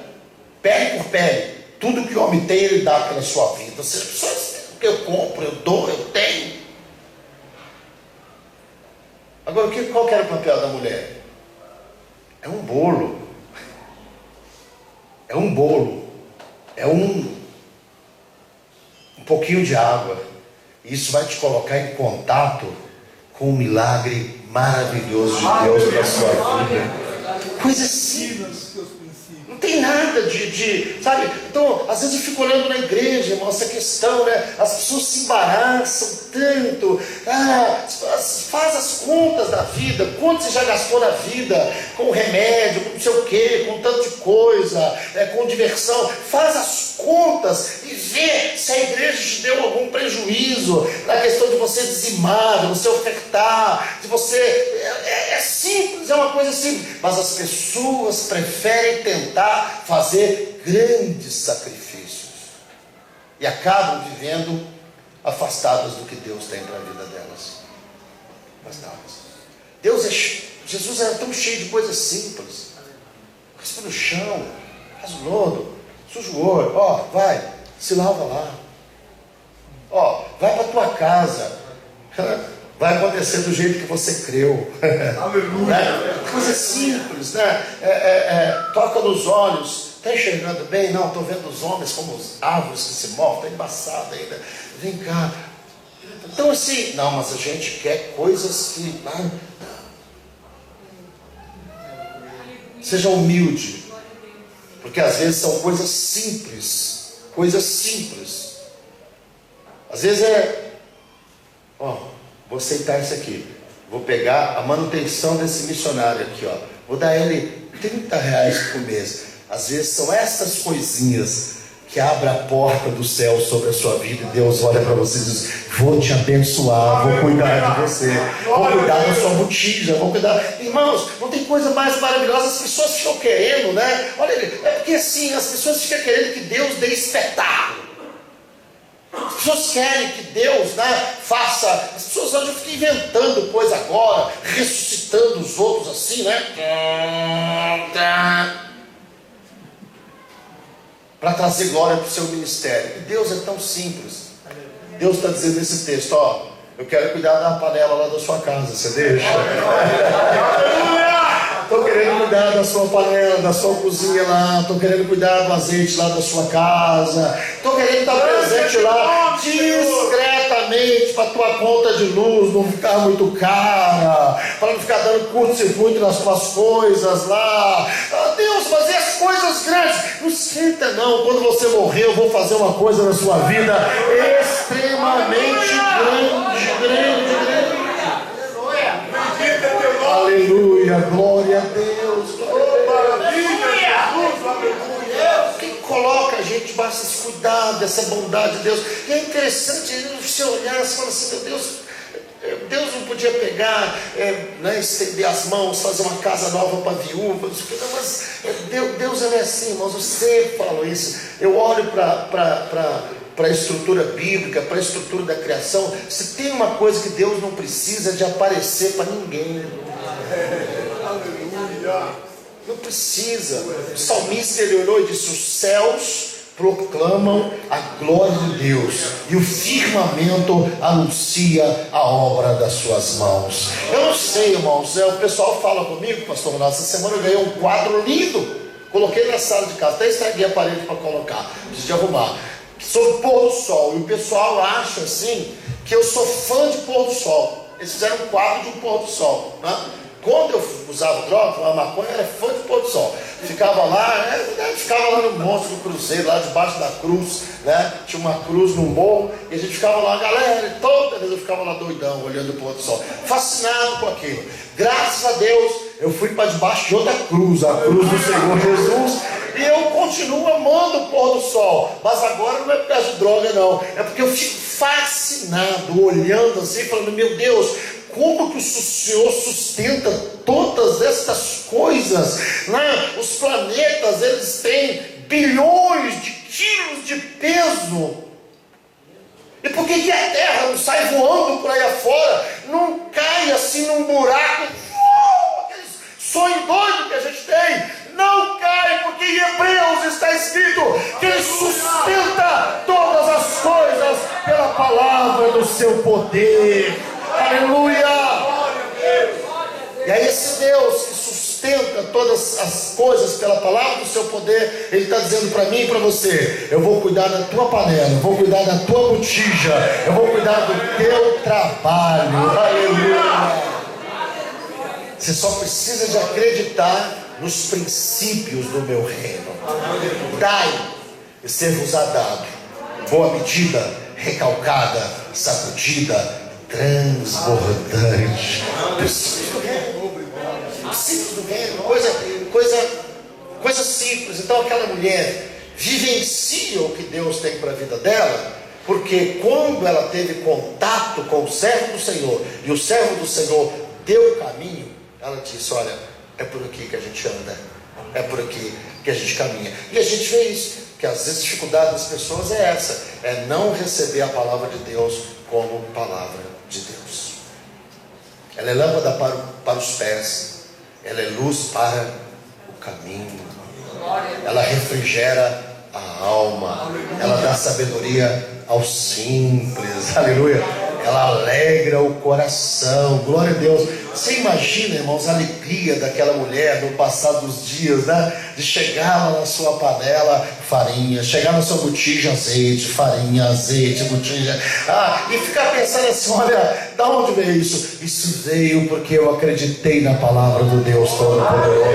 Pele por pele. Tudo que o homem tem, ele dá pela sua vida. As pessoas, o que eu compro, eu dou, eu tenho. Agora, qual que era o papel da mulher? É um bolo. É um bolo. É um pouquinho de água. Isso vai te colocar em contato com um milagre maravilhoso de Deus para a sua vida. Coisa simples. Não tem nada sabe? Então, às vezes eu fico olhando na igreja, irmão, essa questão, né? As pessoas se embaraçam tanto. Faz as contas da vida. Quanto você já gastou na vida? Com remédio, com não sei o quê, com tanto de coisa, com diversão. Faz as contas e vê se a igreja te deu algum prejuízo na questão de você dizimar, de você ofertar, de você... É simples, é uma coisa simples. Mas as pessoas preferem tentar fazer grandes sacrifícios e acabam vivendo afastadas do que Deus tem para a vida delas. Afastadas. Jesus era tão cheio de coisas simples. Raspa no chão, faz o lodo, suja o olho, vai, se lava lá, vai para a tua casa, vai acontecer do jeito que você creu. Aleluia. Coisa simples, né? Toca nos olhos. Está enxergando bem? Não, estou vendo os homens como as árvores que se movem. Está embaçado ainda. Vem cá. Então assim, não, mas a gente quer coisas que... Seja humilde. Porque às vezes são coisas simples. Coisas simples. Às vezes vou aceitar isso aqui. Vou pegar a manutenção desse missionário aqui, vou dar ele R$30 por mês. Às vezes são essas coisinhas que abrem a porta do céu sobre a sua vida. E Deus olha para você e diz: vou te abençoar, vou cuidar de você, vou cuidar da sua botija, vou cuidar. Irmãos, não tem coisa mais maravilhosa. As pessoas ficam querendo, né? Olha, é porque assim, as pessoas ficam querendo que Deus dê espetáculo. As pessoas querem que Deus, faça. As pessoas hoje ficam inventando coisa agora, ressuscitando os outros assim, né? Para trazer glória para o seu ministério. E Deus é tão simples. Deus está dizendo nesse texto: eu quero cuidar da panela lá da sua casa. Você deixa? Estou querendo cuidar da sua panela, da sua cozinha lá. Estou querendo cuidar do azeite lá da sua casa. Estou querendo dar presente lá discretamente para a tua conta de luz não ficar muito cara, para não ficar dando curto-circuito nas tuas coisas lá. Deus, mas e as coisas grandes? Não esquenta não. Quando você morrer, eu vou fazer uma coisa na sua vida extremamente grande. Aleluia, glória a Deus. Quem coloca a gente basta se cuidar dessa bondade de Deus. E é interessante você olhar e falar assim: meu Deus não podia pegar, estender as mãos, fazer uma casa nova para viúva, mas Deus é assim, irmãos. Eu sempre falo isso. Eu olho para a estrutura bíblica, para a estrutura da criação. Se tem uma coisa que Deus não precisa, é de aparecer para ninguém. Não precisa. O salmista, ele olhou e disse: os céus proclamam a glória de Deus, e o firmamento anuncia a obra das suas mãos. Eu não sei, irmãos, o pessoal fala comigo, pastor Ronaldo, essa semana eu ganhei um quadro lindo, coloquei na sala de casa, até estraguei a parede para colocar, preciso de arrumar, sobre pôr do sol. E o pessoal acha assim que eu sou fã de pôr do sol. Eles fizeram um quadro de um pôr do sol, né? Quando eu usava droga, fumava maconha, era fã de pôr do sol. Ficava lá no monte do Cruzeiro, lá debaixo da cruz, né? Tinha uma cruz no morro, e a gente ficava lá, galera, toda vez eu ficava lá doidão, olhando o pôr do sol, fascinado com aquilo. Graças a Deus, eu fui para debaixo de outra cruz, a cruz do Senhor Jesus, e eu continuo amando o pôr do sol. Mas agora não é por causa de droga, não, é porque eu fico fascinado, olhando assim, falando: meu Deus, como que o Senhor sustenta todas estas coisas, né? Os planetas, eles têm bilhões de quilos de peso. E por que a Terra não sai voando por aí afora, não cai assim num buraco, aquele sonho doido que a gente tem? Não cai, porque em Hebreus está escrito que Ele sustenta todas as coisas pela palavra do seu poder. Aleluia! E aí esse Deus que sustenta todas as coisas pela palavra do seu poder, Ele está dizendo para mim e para você: eu vou cuidar da tua panela, eu vou cuidar da tua botija, eu vou cuidar do teu trabalho. Aleluia! Você só precisa de acreditar nos princípios do meu reino. Dai e ser-vos-á dado, boa medida, recalcada, sacudida, transbordante. Princípios do reino. Princípios do reino. Coisa simples. Então aquela mulher vivencia o que Deus tem para a vida dela, porque quando ela teve contato com o servo do Senhor, e o servo do Senhor deu o caminho, ela disse: olha, é por aqui que a gente anda, é por aqui que a gente caminha. E a gente vê isso, que às vezes a dificuldade das pessoas é essa, é não receber a palavra de Deus como palavra de Deus. Ela é lâmpada para os pés, ela é luz para o caminho, ela refrigera a alma, ela dá sabedoria aos simples, aleluia, ela alegra o coração, glória a Deus. Você imagina, irmãos, a alegria daquela mulher no passar dos dias, né? De chegar lá na sua panela, farinha, chegar na sua botija, azeite, farinha, azeite, botija, e ficar pensando assim: olha, da onde veio isso? Isso veio porque eu acreditei na palavra do Deus Todo-Poderoso,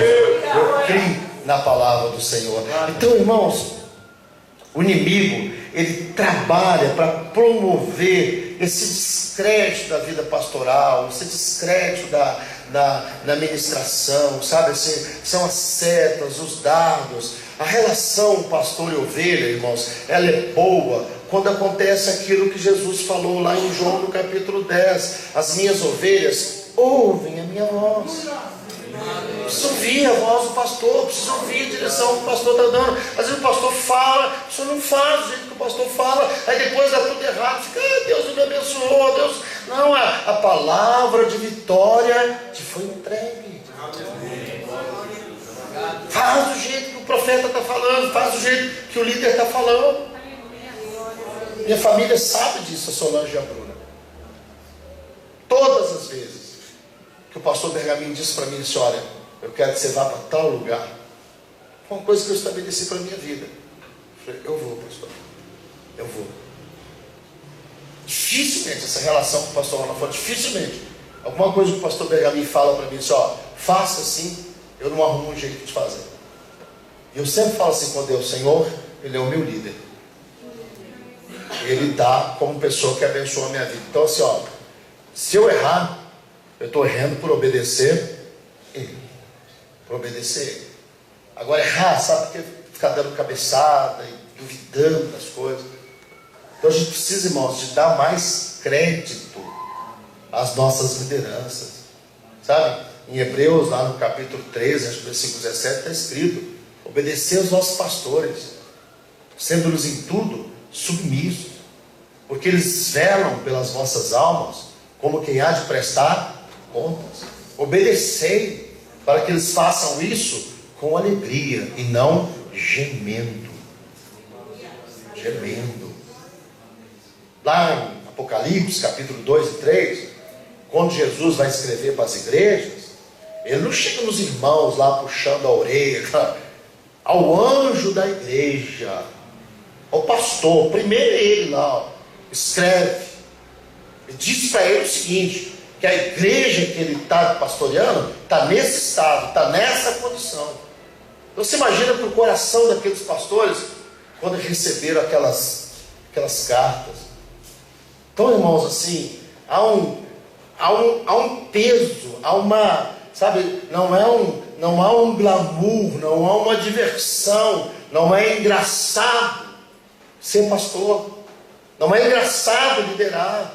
eu criei na palavra do Senhor. Então, irmãos, o inimigo, ele trabalha para promover esse descrédito da vida pastoral, esse descrédito da ministração, sabe? São as setas, os dardos. A relação pastor e ovelha, irmãos, ela é boa quando acontece aquilo que Jesus falou lá em João no capítulo 10: as minhas ovelhas ouvem a minha voz. Precisa ouvir a voz do pastor, precisa ouvir a direção que o pastor está dando. Às vezes o pastor fala, o senhor não faz do jeito que o pastor fala, aí depois dá tudo errado, fica: Deus não me abençoou, Deus. Não, a palavra de vitória te foi entregue. Faz do jeito que o profeta está falando, faz do jeito que o líder está falando. Minha família sabe disso, a Solange e a Bruna. Todas as vezes que o pastor Bergamin disse para mim: olha, eu quero que você vá para tal lugar, foi uma coisa que eu estabeleci para a minha vida. Eu falei: eu vou, pastor, eu vou. Dificilmente essa relação com o pastor Ronaldo, dificilmente alguma coisa que o pastor Bergamin fala para mim, faça assim, eu não arrumo um jeito de fazer. E eu sempre falo assim com Deus: Senhor, Ele é o meu líder, Ele dá como pessoa que abençoa a minha vida. Então assim, se eu errar, eu estou errando por obedecer Ele. Por obedecer Ele. Agora errar, sabe, porque ficar dando cabeçada e duvidando das coisas. Então a gente precisa, irmãos, de dar mais crédito às nossas lideranças. Sabe? Em Hebreus, lá no capítulo 13, acho que versículo 17, está escrito: obedecer aos nossos pastores, sendo-nos em tudo submissos, porque eles velam pelas vossas almas, como quem há de prestar contas. Obedecei, para que eles façam isso com alegria e não gemendo. Lá em Apocalipse, capítulo 2 e 3, quando Jesus vai escrever para as igrejas, Ele não chega nos irmãos lá puxando a orelha, ao anjo da igreja, ao pastor. Primeiro ele lá escreve e diz para ele o seguinte: que a igreja que ele está pastoreando está nesse estado, está nessa condição. Então você imagina para o coração daqueles pastores quando receberam aquelas cartas. Então, irmãos, assim, há um peso, há uma, sabe, não há um glamour, não há uma diversão, não é engraçado ser pastor, não é engraçado liderar.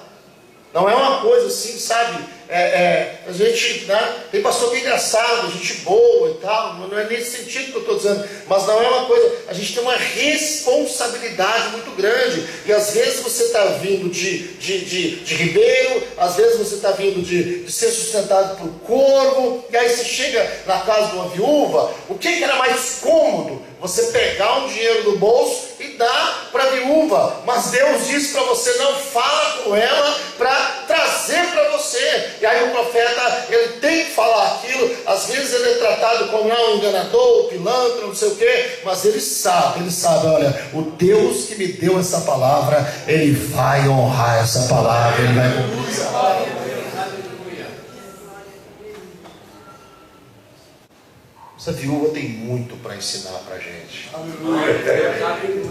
Não é uma coisa assim, sabe, a gente, né, tem pastor que é engraçado, gente boa e tal, não é nesse sentido que eu estou dizendo, mas não é uma coisa, a gente tem uma responsabilidade muito grande, e às vezes você está vindo de Ribeiro, às vezes você está vindo de ser sustentado por Corvo, e aí você chega na casa de uma viúva. O que era mais cômodo? Você pegar um dinheiro do bolso e dar para a viúva, mas Deus disse para você: não, fala com ela para trazer para você. E aí o profeta, ele tem que falar aquilo. Às vezes ele é tratado como um enganador, pilantra, não sei o que, mas ele sabe, olha, o Deus que me deu essa palavra, ele vai honrar essa palavra, ele vai cumprir essa palavra. Essa viúva tem muito para ensinar para a gente.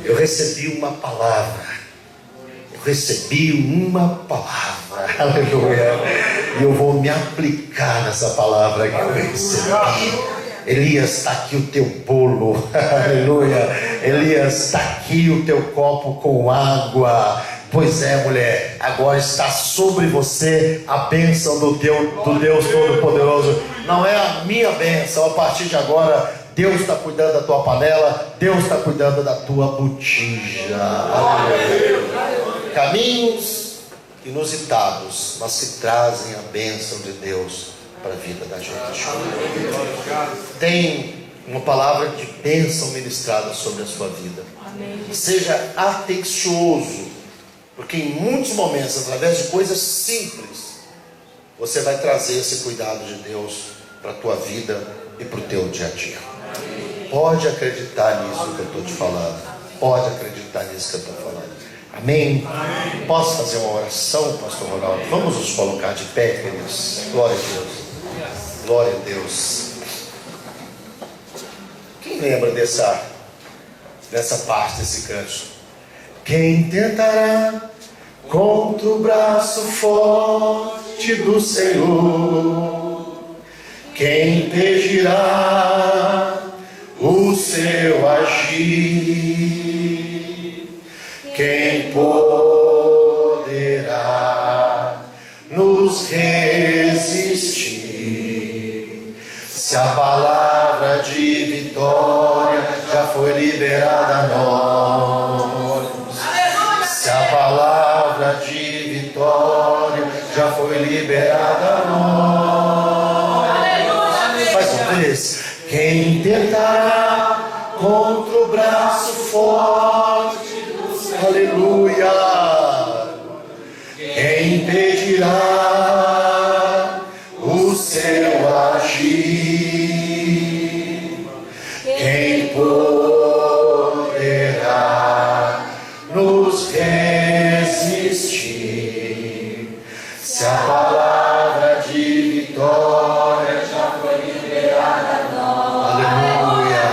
Eu recebi uma palavra. Aleluia. E eu vou me aplicar nessa palavra que eu recebi. Elias, está aqui o teu bolo. Aleluia. Elias, está aqui o teu copo com água. Pois é, mulher, agora está sobre você a bênção do Deus Todo-Poderoso. Não é a minha bênção, a partir de agora, Deus está cuidando da tua panela, Deus está cuidando da tua botija. Caminhos inusitados, mas se trazem a bênção de Deus para a vida da gente. Tem uma palavra de bênção ministrada sobre a sua vida. Seja atencioso, porque em muitos momentos, através de coisas simples, você vai trazer esse cuidado de Deus para a tua vida e para o teu dia a dia. Pode acreditar nisso que eu estou te falando. Pode acreditar nisso que eu estou falando. Amém? Posso fazer uma oração, pastor Ronaldo? Vamos nos colocar de pé, queridos. Glória a Deus. Glória a Deus. Quem lembra dessa parte desse canto? Quem tentará contra o braço forte do Senhor? Quem impedirá o seu agir? Quem poderá nos resistir? Se a palavra de vitória já foi liberada a nós, se a palavra de vitória já foi liberada a nós, faz um vez. Quem tentará contra o braço forte do Senhor? Aleluia. Quem impedirá o seu agir? Quem poderá nos resistir? Se a palavra de vitória já foi liberada a nós. Aleluia.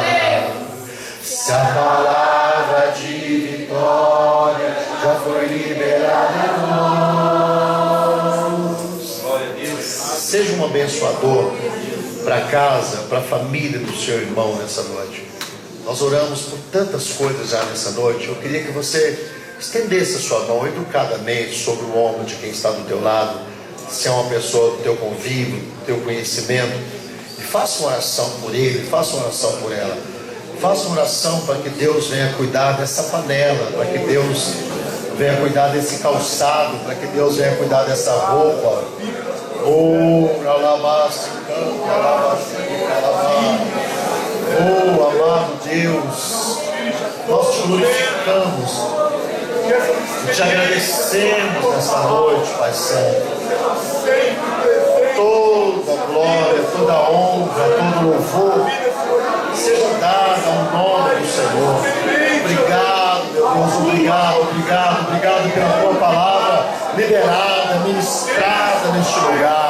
Se a palavra de vitória já foi liberada a nós. Glória a Deus. Seja um abençoador para a casa, para a família do seu irmão nessa noite. Nós oramos por tantas coisas já nessa noite. Eu queria que você estendesse a sua mão educadamente sobre o ombro de quem está do teu lado, se é uma pessoa do teu convívio, do teu conhecimento, e faça uma oração por ele, faça uma oração por ela. Faça uma oração para que Deus venha cuidar dessa panela, para que Deus venha cuidar desse calçado, para que Deus venha cuidar dessa roupa. Oh, amado Deus, nós te glorificamos e te agradecemos nessa noite, Pai Santo. Toda glória, toda honra, todo louvor seja dada ao nome do Senhor. Obrigado, meu Deus, obrigado pela tua palavra liberada, ministrada neste lugar.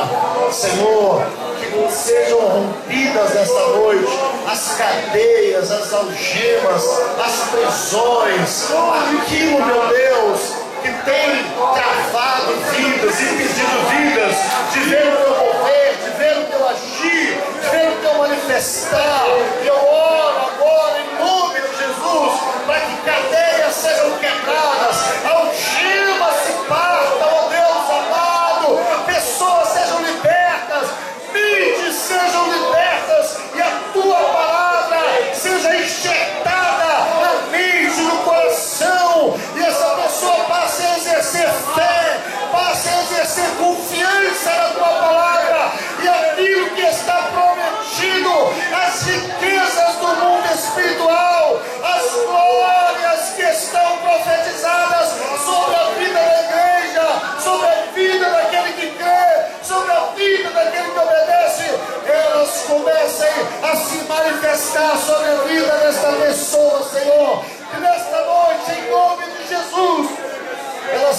Senhor, que sejam rompidas nesta noite as cadeias, as algemas, as prisões, aquilo, meu Deus, que tem travado vidas, impedido vidas de ver o teu mover, de ver o teu agir, de ver o teu manifestar. E eu oro agora em nome de Jesus para que cadeias sejam quebradas, algemas se partam, ó Deus amado, pessoas sejam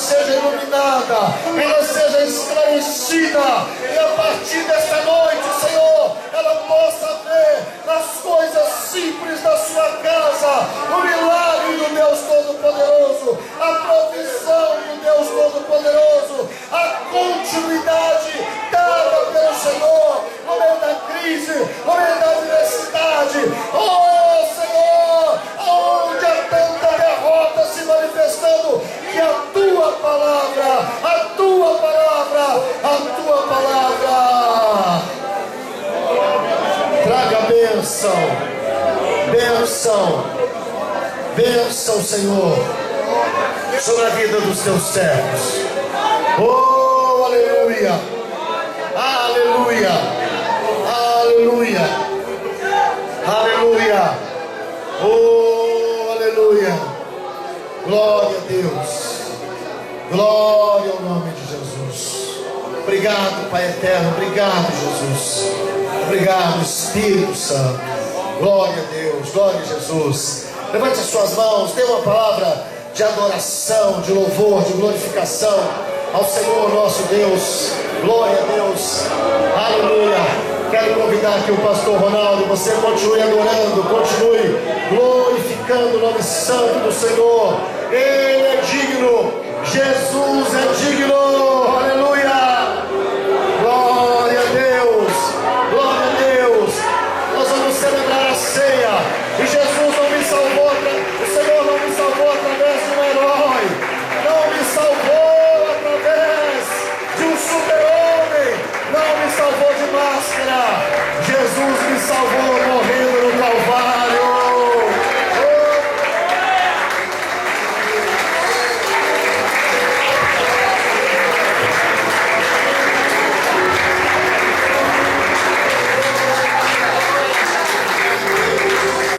seja iluminada, ela seja esclarecida, e a partir desta noite, Senhor, ela possa ver nas coisas simples da sua casa o milagre do Deus Todo-Poderoso, a provisão do Deus Todo-Poderoso, a continuidade dada pelo Senhor no meio da crise, no meio da adversidade. Oh Senhor, aonde há tanta derrota se manifestando, que a tua palavra, traga bênção, Senhor, sobre a vida dos teus servos. Oh, aleluia, aleluia, aleluia, aleluia, oh, aleluia, glória a Deus, glória ao nome de Jesus. Obrigado, Pai eterno, obrigado, Jesus, obrigado, Espírito Santo, glória a Deus, glória a Jesus. Levante as suas mãos, dê uma palavra de adoração, de louvor, de glorificação ao Senhor nosso Deus. Glória a Deus, aleluia. Quero convidar aqui o pastor Ronaldo. Você continue adorando, continue glorificando o nome santo do Senhor.